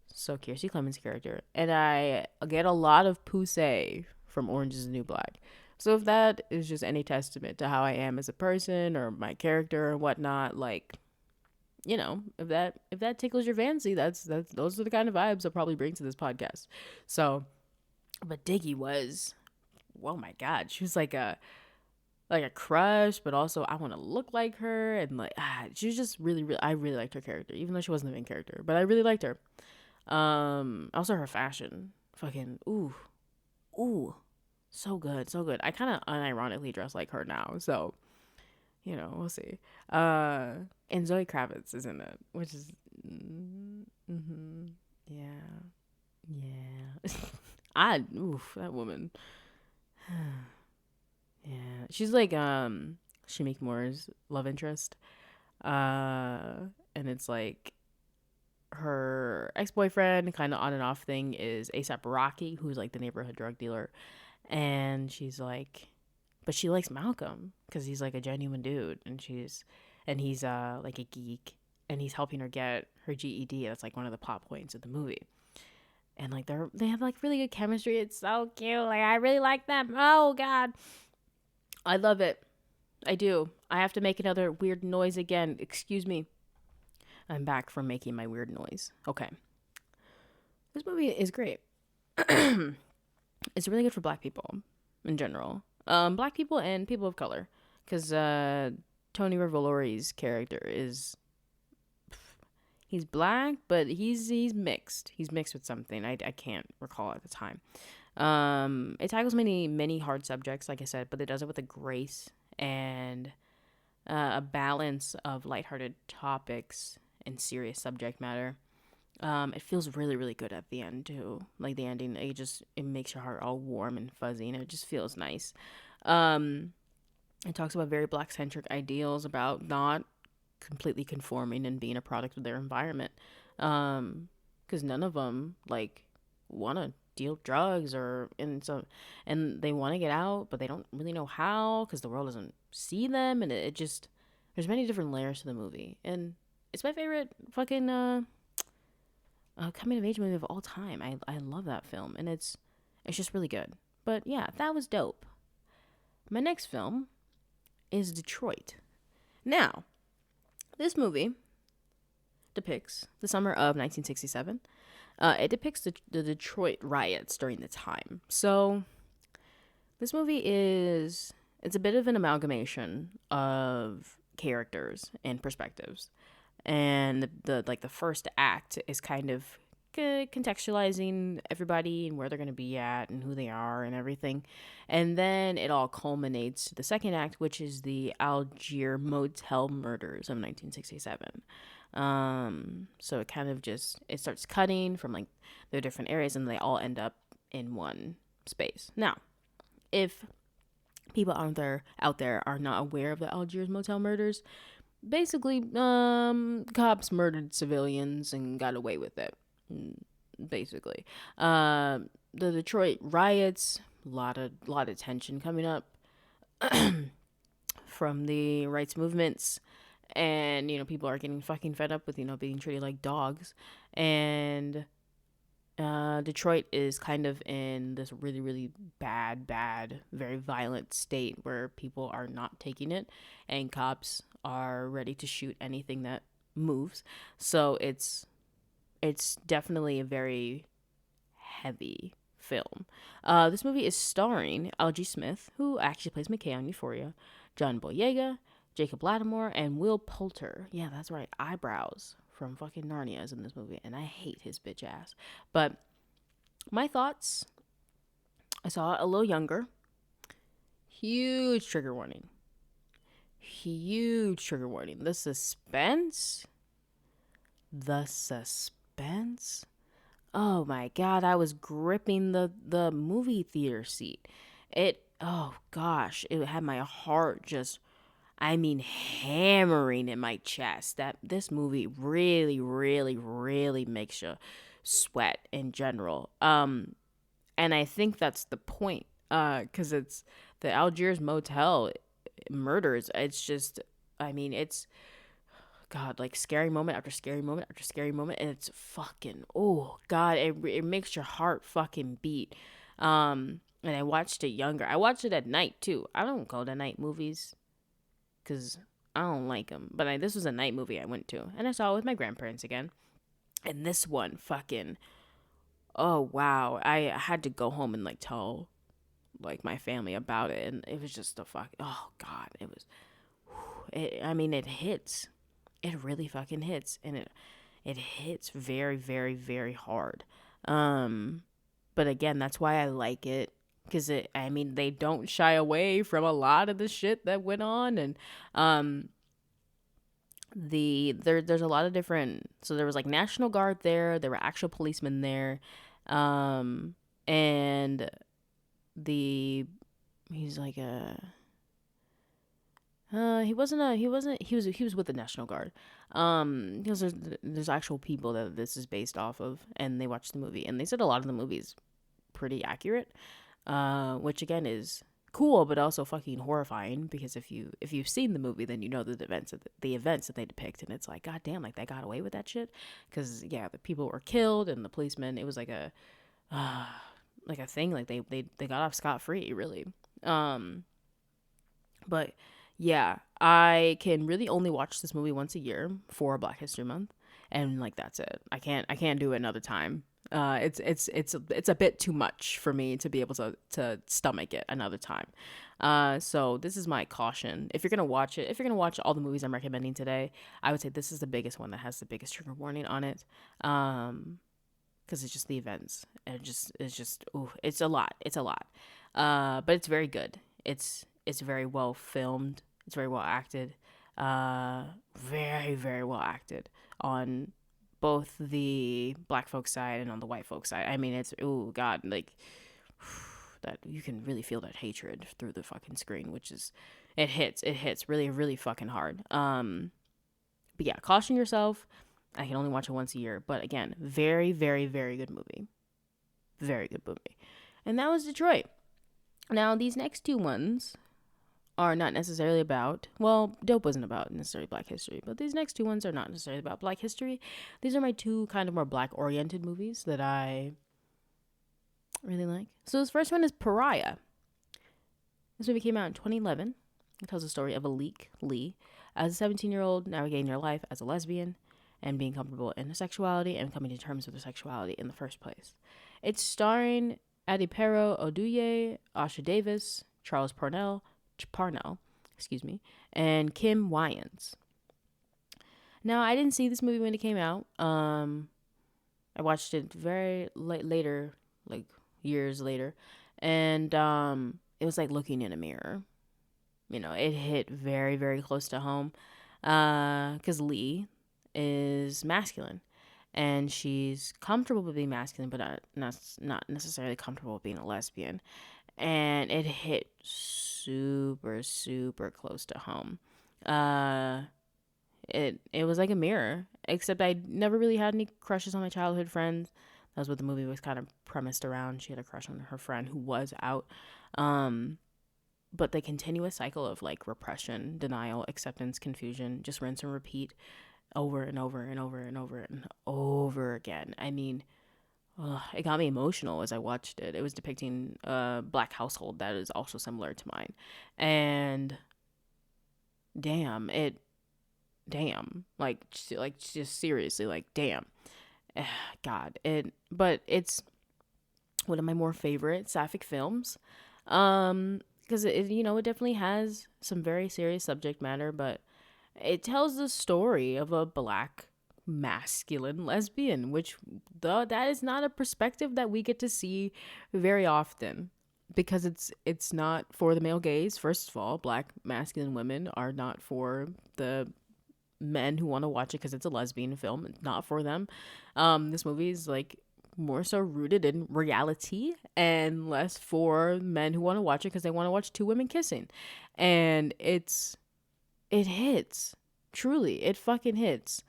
so Kiersey Clemens' character, and I get a lot of Poussey from Orange is the New Black. So if that is just any testament to how I am as a person or my character or whatnot, like, if that tickles your fancy, that's those are the kind of vibes I'll probably bring to this podcast. So, but Diggy was, oh my god, she was like a crush, but also I want to look like her, and like she was just really, really, I really liked her character, even though she wasn't the main character, but I really liked her. Also her fashion, fucking ooh, so good. I kind of unironically dress like her now, so we'll see. And Zoe Kravitz is in it, which is yeah. That woman. Yeah, she's like Shamik Moore's love interest, and it's like her ex-boyfriend, kind of on and off thing, is ASAP Rocky, who's like the neighborhood drug dealer. And she's like, but she likes Malcolm because he's like a genuine dude, and he's like a geek, and he's helping her get her GED. That's like one of the plot points of the movie. And like they have like really good chemistry. It's so cute. Like I really like them. Oh God, I love it. I do. I have to make another weird noise again. Excuse me. I'm back from making my weird noise. Okay. This movie is great. It's really good for Black people in general. Black people and people of color, because Tony Revolori's character is, he's Black, but he's mixed. He's mixed with something. I can't recall at the time. It tackles many hard subjects, like I said, but it does it with a grace and a balance of lighthearted topics and serious subject matter. It feels really, really good at the end too. Like the ending, it makes your heart all warm and fuzzy, and it just feels nice. It talks about very Black-centric ideals about not completely conforming and being a product of their environment. Because none of them like want to deal drugs and they want to get out, but they don't really know how because the world doesn't see them, and it just, there's many different layers to the movie, and it's my favorite fucking coming of age movie of all time. I love that film, and it's just really good. But yeah, that was dope. My next film is Detroit. Now, this movie depicts the summer of 1967. It depicts the Detroit riots during the time. So this movie it's a bit of an amalgamation of characters and perspectives. And the first act is kind of contextualizing everybody and where they're going to be at and who they are and everything. And then it all culminates to the second act, which is the Algier motel murders of 1967. So it kind of it starts cutting from like the different areas, and they all end up in one space. Now, if people out there are not aware of the Algiers motel murders, basically, cops murdered civilians and got away with it. Basically, the Detroit riots, a lot of tension coming up from the rights movements, and people are getting fucking fed up with being treated like dogs, and Detroit is kind of in this really, really bad, very violent state where people are not taking it, and cops are ready to shoot anything that moves. So it's definitely a very heavy film. This movie is starring Algie Smith, who actually plays McKay on Euphoria, John Boyega, Jacob Lattimore, and Will Poulter. Yeah, that's right. Eyebrows from fucking Narnia is in this movie, and I hate his bitch ass. But my thoughts, I saw it a little younger. Huge trigger warning. The suspense. Oh my God, I was gripping the movie theater seat. Oh gosh, it had my heart just, hammering in my chest. That this movie really, really, really makes you sweat in general. And I think that's the point. Because it's the Algiers motel murders. It's just, it's, God, like scary moment after scary moment after scary moment, and it's fucking, oh God, it makes your heart fucking beat. And I watched it younger. I watched it at night too. I don't go to night movies because I don't like them. But this was a night movie I went to, and I saw it with my grandparents again. And this one, fucking, oh wow, I had to go home and like tell like my family about it, and it was just oh God, it was. It hits. It really fucking hits, and it hits very, very, very hard. But again, that's why I like it, because they don't shy away from a lot of the shit that went on, and there's a lot of different. So there was like National Guard there were actual policemen there, and he's like He was with the National Guard. Because there's actual people that this is based off of, and they watched the movie, and they said a lot of the movie is pretty accurate. Which again is cool, but also fucking horrifying, because if you've seen the movie, then you know the events that they depict, and it's like, god damn, like they got away with that shit, because yeah, the people were killed, and the policemen, it was like a thing, like they got off scot-free, really. But yeah, I can really only watch this movie once a year for Black History Month, and like that's it. I can't do it another time. It's a bit too much for me to be able to stomach it another time. So this is my caution. If you're gonna watch it, if you're gonna watch all the movies I'm recommending today, I would say this is the biggest one that has the biggest trigger warning on it. Because it's just the events, and it's a lot. It's a lot. But it's very good. It's very well filmed. It's very well acted. Very, very well acted on both the black folk side and on the white folk side. I mean, it's, oh god, like that, you can really feel that hatred through the fucking screen, which is, it hits really, really fucking hard. But yeah, caution yourself. I can only watch it once a year, but again, very, very, very good movie. Very good movie. And that was Detroit. Now, these next two ones are not necessarily about, well, Dope wasn't about necessarily Black history, but these next two ones are not necessarily about Black history. These are my two kind of more Black-oriented movies that I really like. So this first one is Pariah. This movie came out in 2011. It tells the story of Alik Lee as a 17-year-old navigating her life as a lesbian and being comfortable in her sexuality and coming to terms with her sexuality in the first place. It's starring Adipero Oduye, Asha Davis, Charles Parnell, and Kim Wyans. Now, I didn't see this movie when it came out. I watched it very later, like years later, and it was like looking in a mirror. You know, it hit very, very close to home, because Lee is masculine, and she's comfortable with being masculine, but not necessarily comfortable with being a lesbian. And it hit super, super close to home. It was like a mirror, except I never really had any crushes on my childhood friends. That was what the movie was kind of premised around. She had a crush on her friend who was out. But the continuous cycle of like repression, denial, acceptance, confusion, just rinse and repeat over and over and over and over and over again. I mean, it got me emotional as I watched it. It was depicting a black household that is also similar to mine. And like just seriously, like, damn. God, but it's one of my more favorite sapphic films. Because it definitely has some very serious subject matter, but it tells the story of a black masculine lesbian, which that is not a perspective that we get to see very often, because it's not for the male gaze. First of all, black masculine women are not for the men who want to watch it because it's a lesbian film. It's not for them. This movie is like more so rooted in reality and less for men who want to watch it because they want to watch two women kissing. And it hits. Truly, it fucking hits.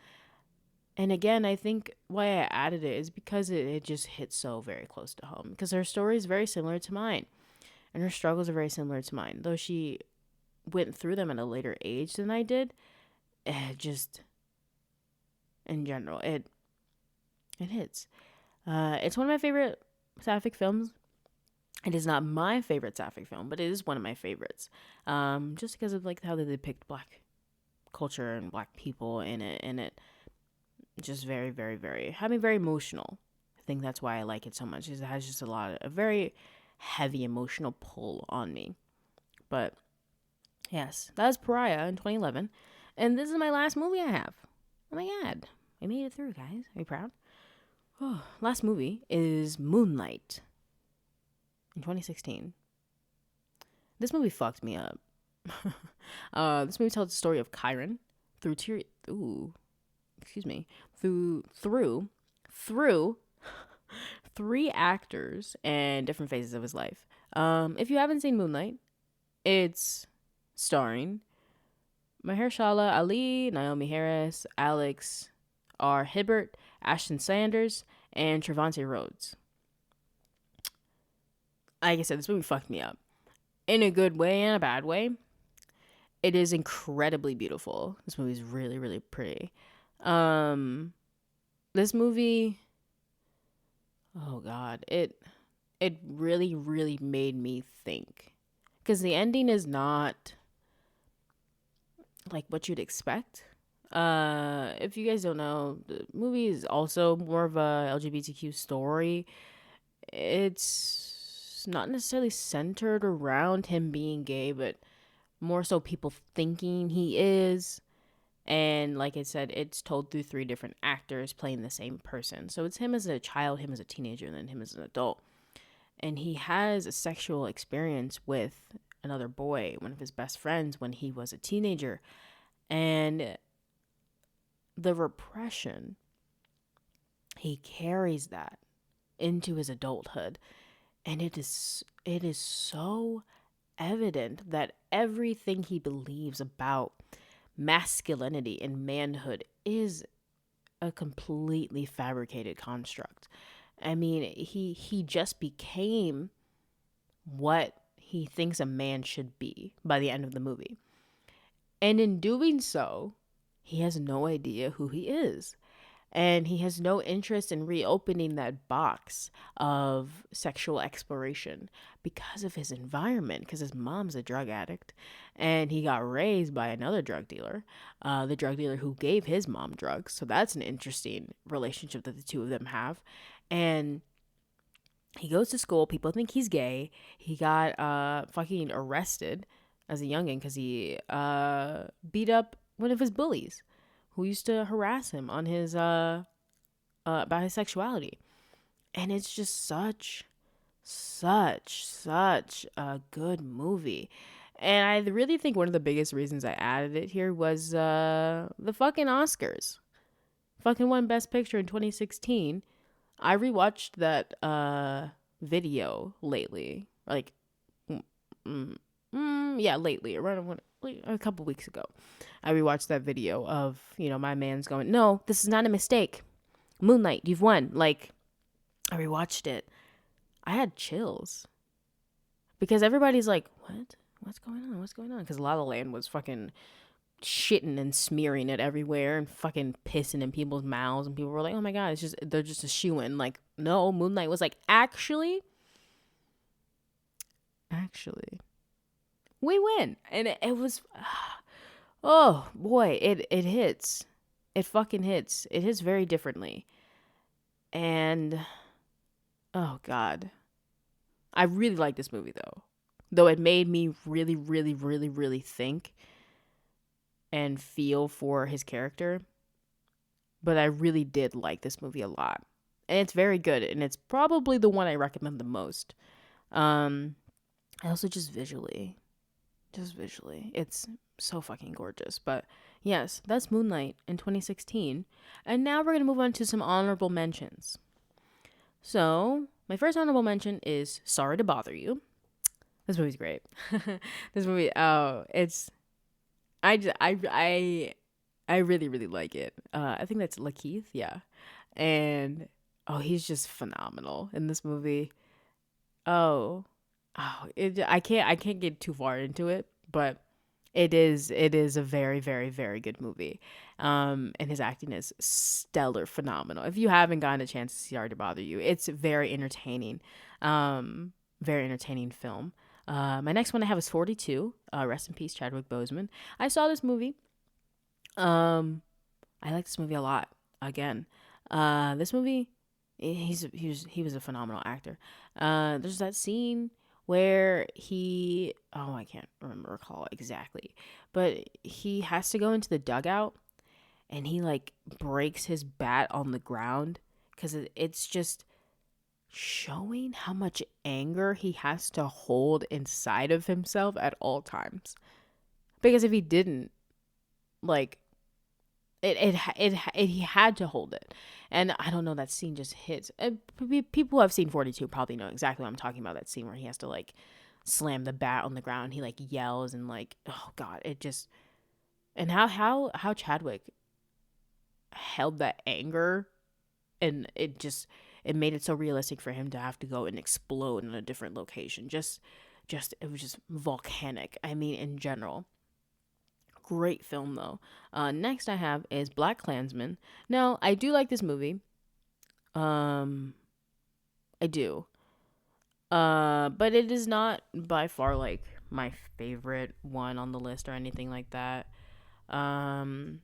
And again, I think why I added it is because it just hits so very close to home. Because her story is very similar to mine. And her struggles are very similar to mine. Though she went through them at a later age than I did, just in general, it hits. It's one of my favorite sapphic films. It is not my favorite sapphic film, but it is one of my favorites. Just because of like how they depict black culture and black people in it, and it just very, very, very, had me very emotional. I think that's why I like it so much, is it has just a very heavy emotional pull on me. But yes, that was Pariah in 2011, and this is my last movie I have. Oh my god, I made it through, guys. Are you proud? Oh, last movie is Moonlight in 2016. This movie fucked me up. This movie tells the story of Chiron through three actors and different phases of his life. If you haven't seen Moonlight, it's starring Mahershala Ali, Naomi Harris, Alex R. Hibbert, Ashton Sanders, and Trevante Rhodes. Like I said, this movie fucked me up. In a good way and a bad way. It is incredibly beautiful. This movie is really, really pretty. This movie, oh God, it really, really made me think. Because the ending is not like what you'd expect. If you guys don't know, the movie is also more of a LGBTQ story. It's not necessarily centered around him being gay, but more so people thinking he is. And like I said, it's told through 3 different actors playing the same person. So it's him as a child, him as a teenager, and then him as an adult. And he has a sexual experience with another boy, one of his best friends, when he was a teenager. And the repression, he carries that into his adulthood. And it is so evident that everything he believes about masculinity and manhood is a completely fabricated construct. I mean, he just became what he thinks a man should be by the end of the movie. And in doing so, he has no idea who he is. And he has no interest in reopening that box of sexual exploration because of his environment, because his mom's a drug addict and he got raised by another drug dealer, the drug dealer who gave his mom drugs. So that's an interesting relationship that the two of them have. And he goes to school. People think he's gay. He got fucking arrested as a youngin' because he beat up one of his bullies who used to harass him on his about his sexuality. And it's just such a good movie. And I really think one of the biggest reasons I added it here was the fucking Oscars. Fucking won Best Picture in 2016. I rewatched that video lately. Like, lately, around a couple weeks ago. I rewatched that video of, my man's going, no, this is not a mistake. Moonlight, you've won. Like, I rewatched it. I had chills. Because everybody's like, what? What's going on? What's going on? Because La La Land was fucking shitting and smearing it everywhere and fucking pissing in people's mouths. And people were like, oh my God, they're just a shoo-in. Like, no, Moonlight was like, actually, we win. And it was, oh boy, it hits. It fucking hits. It hits very differently. And, oh God. I really like this movie though it made me really, really, really, really think and feel for his character. But I really did like this movie a lot. And it's very good. And it's probably the one I recommend the most. And also just visually, it's so fucking gorgeous. But yes, that's Moonlight in 2016. And now we're going to move on to some honorable mentions. So my first honorable mention is Sorry to Bother You. This movie's great. This movie, I really, really like it. I think that's Lakeith, yeah. And, he's just phenomenal in this movie. I can't get too far into it, but it is a very, very, very good movie. And his acting is stellar, phenomenal. If you haven't gotten a chance to see Sorry to Bother You, it's very entertaining. Very entertaining film. My next one I have is 42. Rest in peace, Chadwick Boseman. I saw this movie. I like this movie a lot. Again, this movie, he was a phenomenal actor. There's that scene where I can't recall exactly, but he has to go into the dugout and he like breaks his bat on the ground because it's just showing how much anger he has to hold inside of himself at all times. Because if he didn't, like, he had to hold it. And I don't know, that scene just hits. People who have seen 42 probably know exactly what I'm talking about. That scene where he has to like slam the bat on the ground. He like yells and like, oh God, it just, And how Chadwick held that anger, and it made it so realistic for him to have to go and explode in a different location. Just it was just volcanic. I mean, in general. Great film though. Next I have is Black Klansman. Now, I do like this movie. I do. But it is not by far like my favorite one on the list or anything like that. Um,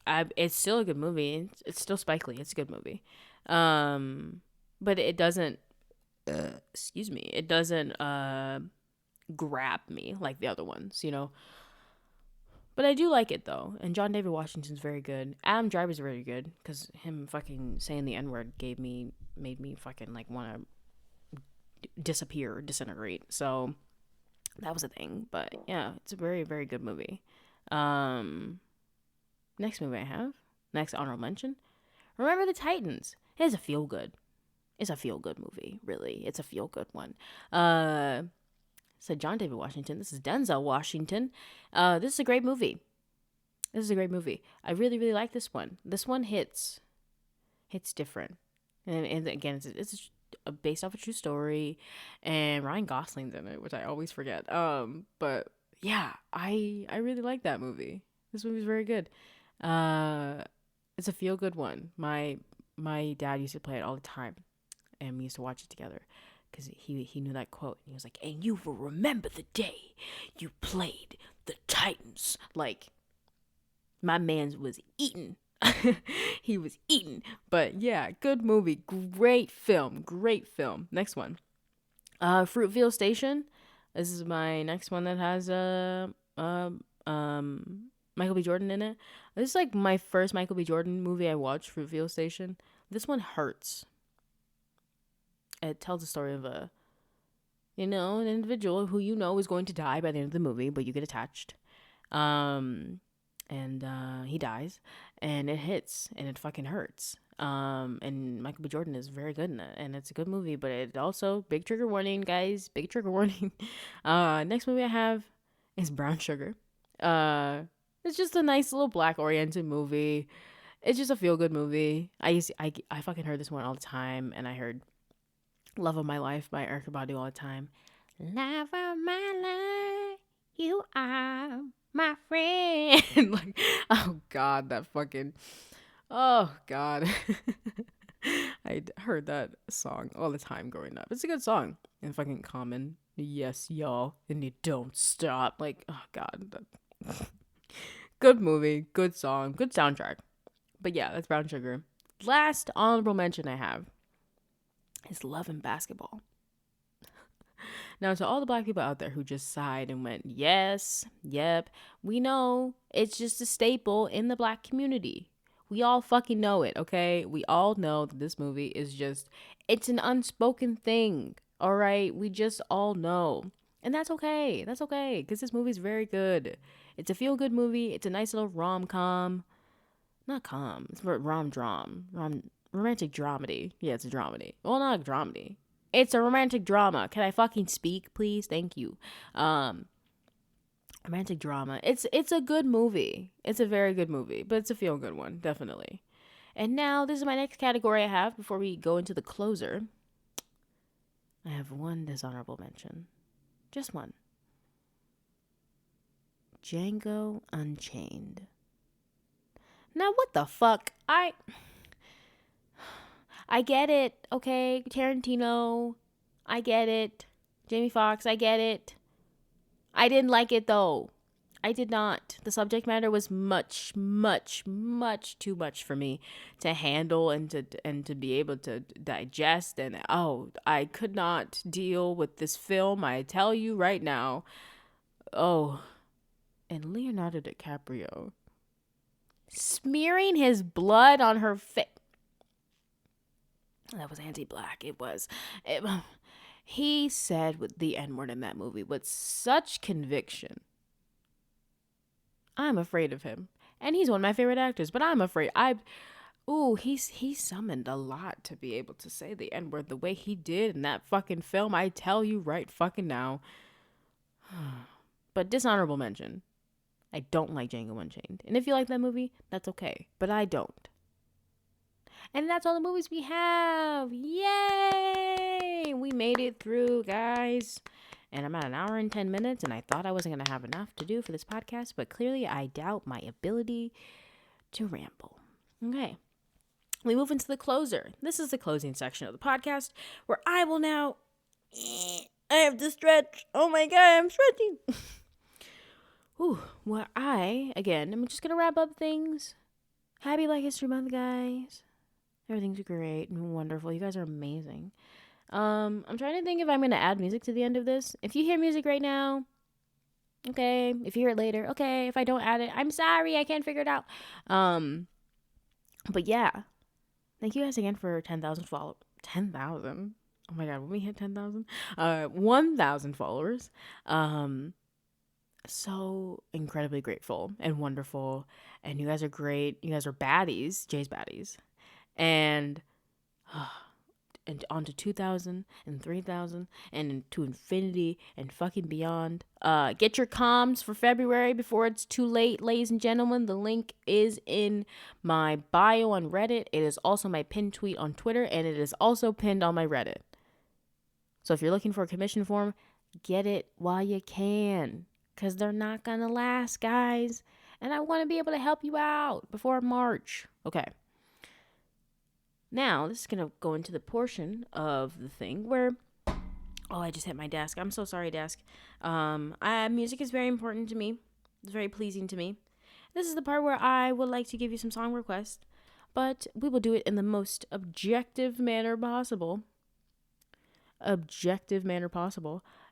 it's still a good movie. It's still Spike Lee. It's a good movie. But it doesn't. Excuse me. It doesn't grab me like the other ones. But I do like it though, and John David Washington's very good. Adam Driver's very good because him fucking saying the N word made me fucking like want to disappear, disintegrate. So that was a thing. But yeah, it's a very, very good movie. Next movie I have, next honorable mention, Remember the Titans. It's a feel good. It's a feel good movie, really. It's a feel good one. So John David Washington. This is Denzel Washington. This is a great movie. This is a great movie. I really, really like this one. This one hits different. And again, it's based off a true story, and Ryan Gosling's in it, which I always forget. But yeah, I really like that movie. This movie's very good. It's a feel good one. My dad used to play it all the time, and we used to watch it together because he knew that quote, and he was like, "And you will remember the day you played the Titans." Like, my man was eating. He was eating. But yeah, good movie. Great film. Next one. Fruitvale Station. This is my next one that has Michael B. Jordan in it. This is like my first Michael B. Jordan movie I watched, Fruitvale Station. This one hurts. It tells the story of an individual who is going to die by the end of the movie, but you get attached. And he dies, and it hits, and it fucking hurts. And Michael B. Jordan is very good in it, and it's a good movie, but it also, big trigger warning, guys, big trigger warning. Next movie I have is Brown Sugar. It's just a nice little black oriented movie. It's just a feel good movie. I fucking heard this one all the time, and I heard Love of My Life by Erykah Badu all the time. Love of my life, you are my friend. Like, oh god, oh god. I heard that song all the time growing up. It's a good song. And fucking Common, yes y'all, and you don't stop. Like, oh god. Good movie, good song, good soundtrack. But yeah, that's Brown Sugar. Last honorable mention I have is Love and Basketball. Now, to all the black people out there who just sighed and went, yes, yep, we know it's just a staple in the black community. We all fucking know it, okay? We all know that this movie is it's an unspoken thing, all right? We just all know. And that's okay. That's okay, because this movie's very good. It's a feel-good movie. It's a nice little rom-com. Not com. It's romantic dramedy. Yeah, it's a dramedy. Well, not a dramedy. It's a romantic drama. Can I fucking speak, please? Thank you. Romantic drama. It's a good movie. It's a very good movie, but it's a feel good one, definitely. And now this is my next category I have before we go into the closer. I have one dishonorable mention. Just one. Django Unchained. Now what the fuck? I get it, okay? Tarantino, I get it. Jamie Foxx, I get it. I didn't like it though. I did not. The subject matter was much, much, much too much for me to handle and to be able to digest. And I could not deal with this film. I tell you right now. Oh, and Leonardo DiCaprio smearing his blood on her face. That was anti-black. He said with the N-word in that movie with such conviction. I'm afraid of him. And he's one of my favorite actors, but I'm afraid. He summoned a lot to be able to say the N-word the way he did in that fucking film. I tell you right fucking now. But dishonorable mention. I don't like Django Unchained. And if you like that movie, that's okay. But I don't. And that's all the movies we have. Yay! We made it through, guys. And I'm at an hour and 10 minutes, and I thought I wasn't going to have enough to do for this podcast, but clearly I doubt my ability to ramble. Okay. We move into the closer. This is the closing section of the podcast, where I will now... I have to stretch. Oh my God, I'm stretching. Where I'm just going to wrap up things. Happy Black History Month, guys. Everything's great and wonderful. You guys are amazing. I'm trying to think if I'm going to add music to the end of this. If you hear music right now, okay. If you hear it later, okay. If I don't add it, I'm sorry. I can't figure it out. But yeah. Thank you guys again for 10,000 followers. 10,000? Oh my God, when we hit 10,000? 1,000 followers. So incredibly grateful and wonderful. And you guys are great. You guys are baddies. Jay's baddies. And on to 2,000 and 3,000 and to infinity and fucking beyond. Get your comms for February before it's too late, ladies and gentlemen. The link is in my bio on Reddit. It is also my pinned tweet on Twitter, and it is also pinned on my Reddit. So if you're looking for a commission form, get it while you can, because they're not going to last, guys. And I want to be able to help you out before March. Okay. Now, this is going to go into the portion of the thing where, I just hit my desk. I'm so sorry, desk. Music is very important to me. It's very pleasing to me. This is the part where I would like to give you some song requests, but we will do it in the most objective manner possible.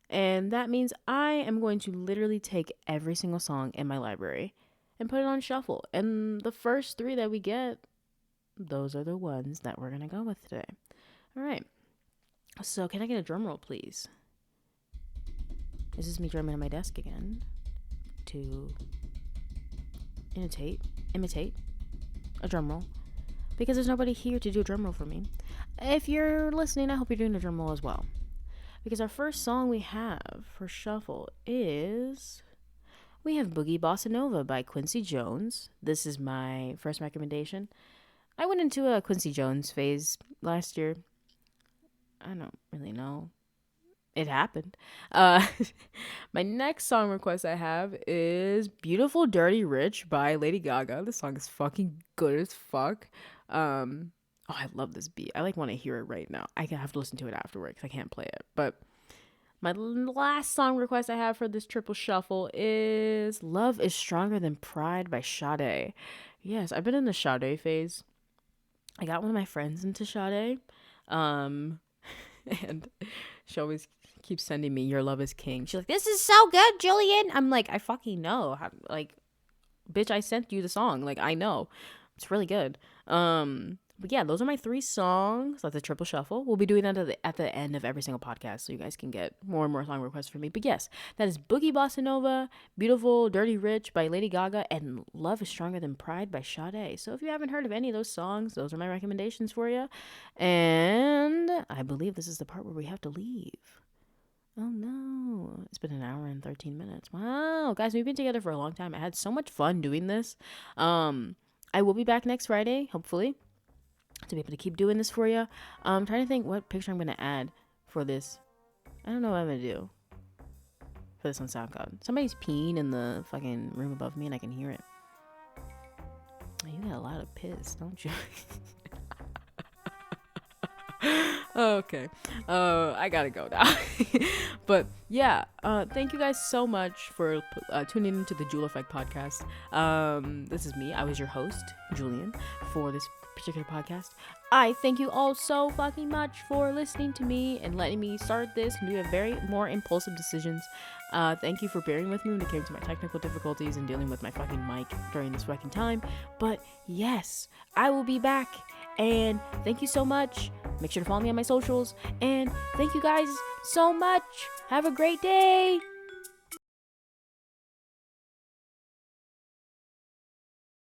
And that means I am going to literally take every single song in my library and put it on shuffle. And the first 3 that we get, those are the ones that we're going to go with today. All right. So can I get a drum roll, please? This is me drumming on my desk again to imitate a drum roll, because there's nobody here to do a drum roll for me. If you're listening, I hope you're doing a drum roll as well, because our first song we have for shuffle is... we have Boogie Bossa Nova by Quincy Jones. This is my first recommendation. I went into a Quincy Jones phase last year. I don't really know. It happened. My next song request I have is Beautiful Dirty Rich by Lady Gaga. This song is fucking good as fuck. I love this beat. I want to hear it right now. I have to listen to it afterward because I can't play it. But my last song request I have for this triple shuffle is Love is Stronger Than Pride by Sade. Yes, I've been in the Sade phase. I got one of my friends into Sade, and she always keeps sending me Your Love is King. She's like, this is so good, Julien. I'm like, I fucking know. Bitch, I sent you the song. I know. It's really good. But yeah, those are my 3 songs. That's a triple shuffle. We'll be doing that at the end of every single podcast, so you guys can get more and more song requests from me. But yes, that is Boogie Bossa Nova, Beautiful Dirty Rich by Lady Gaga, and Love is Stronger Than Pride by Sade. So if you haven't heard of any of those songs, those are my recommendations for you. And I believe this is the part where we have to leave. Oh no, it's been an hour and 13 minutes. Wow, guys, we've been together for a long time. I had so much fun doing this. I will be back next Friday, hopefully, to be able to keep doing this for you. I'm trying to think what picture I'm going to add for this. I don't know what I'm going to do for this on SoundCloud. Somebody's peeing in the fucking room above me and I can hear it. You got a lot of piss, don't you? Okay. I gotta go now. But yeah, thank you guys so much for tuning into the Jool Effect podcast. This is me. I was your host, Julien, for this particular podcast. I thank you all so fucking much for listening to me and letting me start this and do a very more impulsive decisions. Thank you for bearing with me when it came to my technical difficulties and dealing with my fucking mic during this fucking time. But yes, I will be back. And thank you so much. Make sure to follow me on my socials. And thank you guys so much. Have a great day.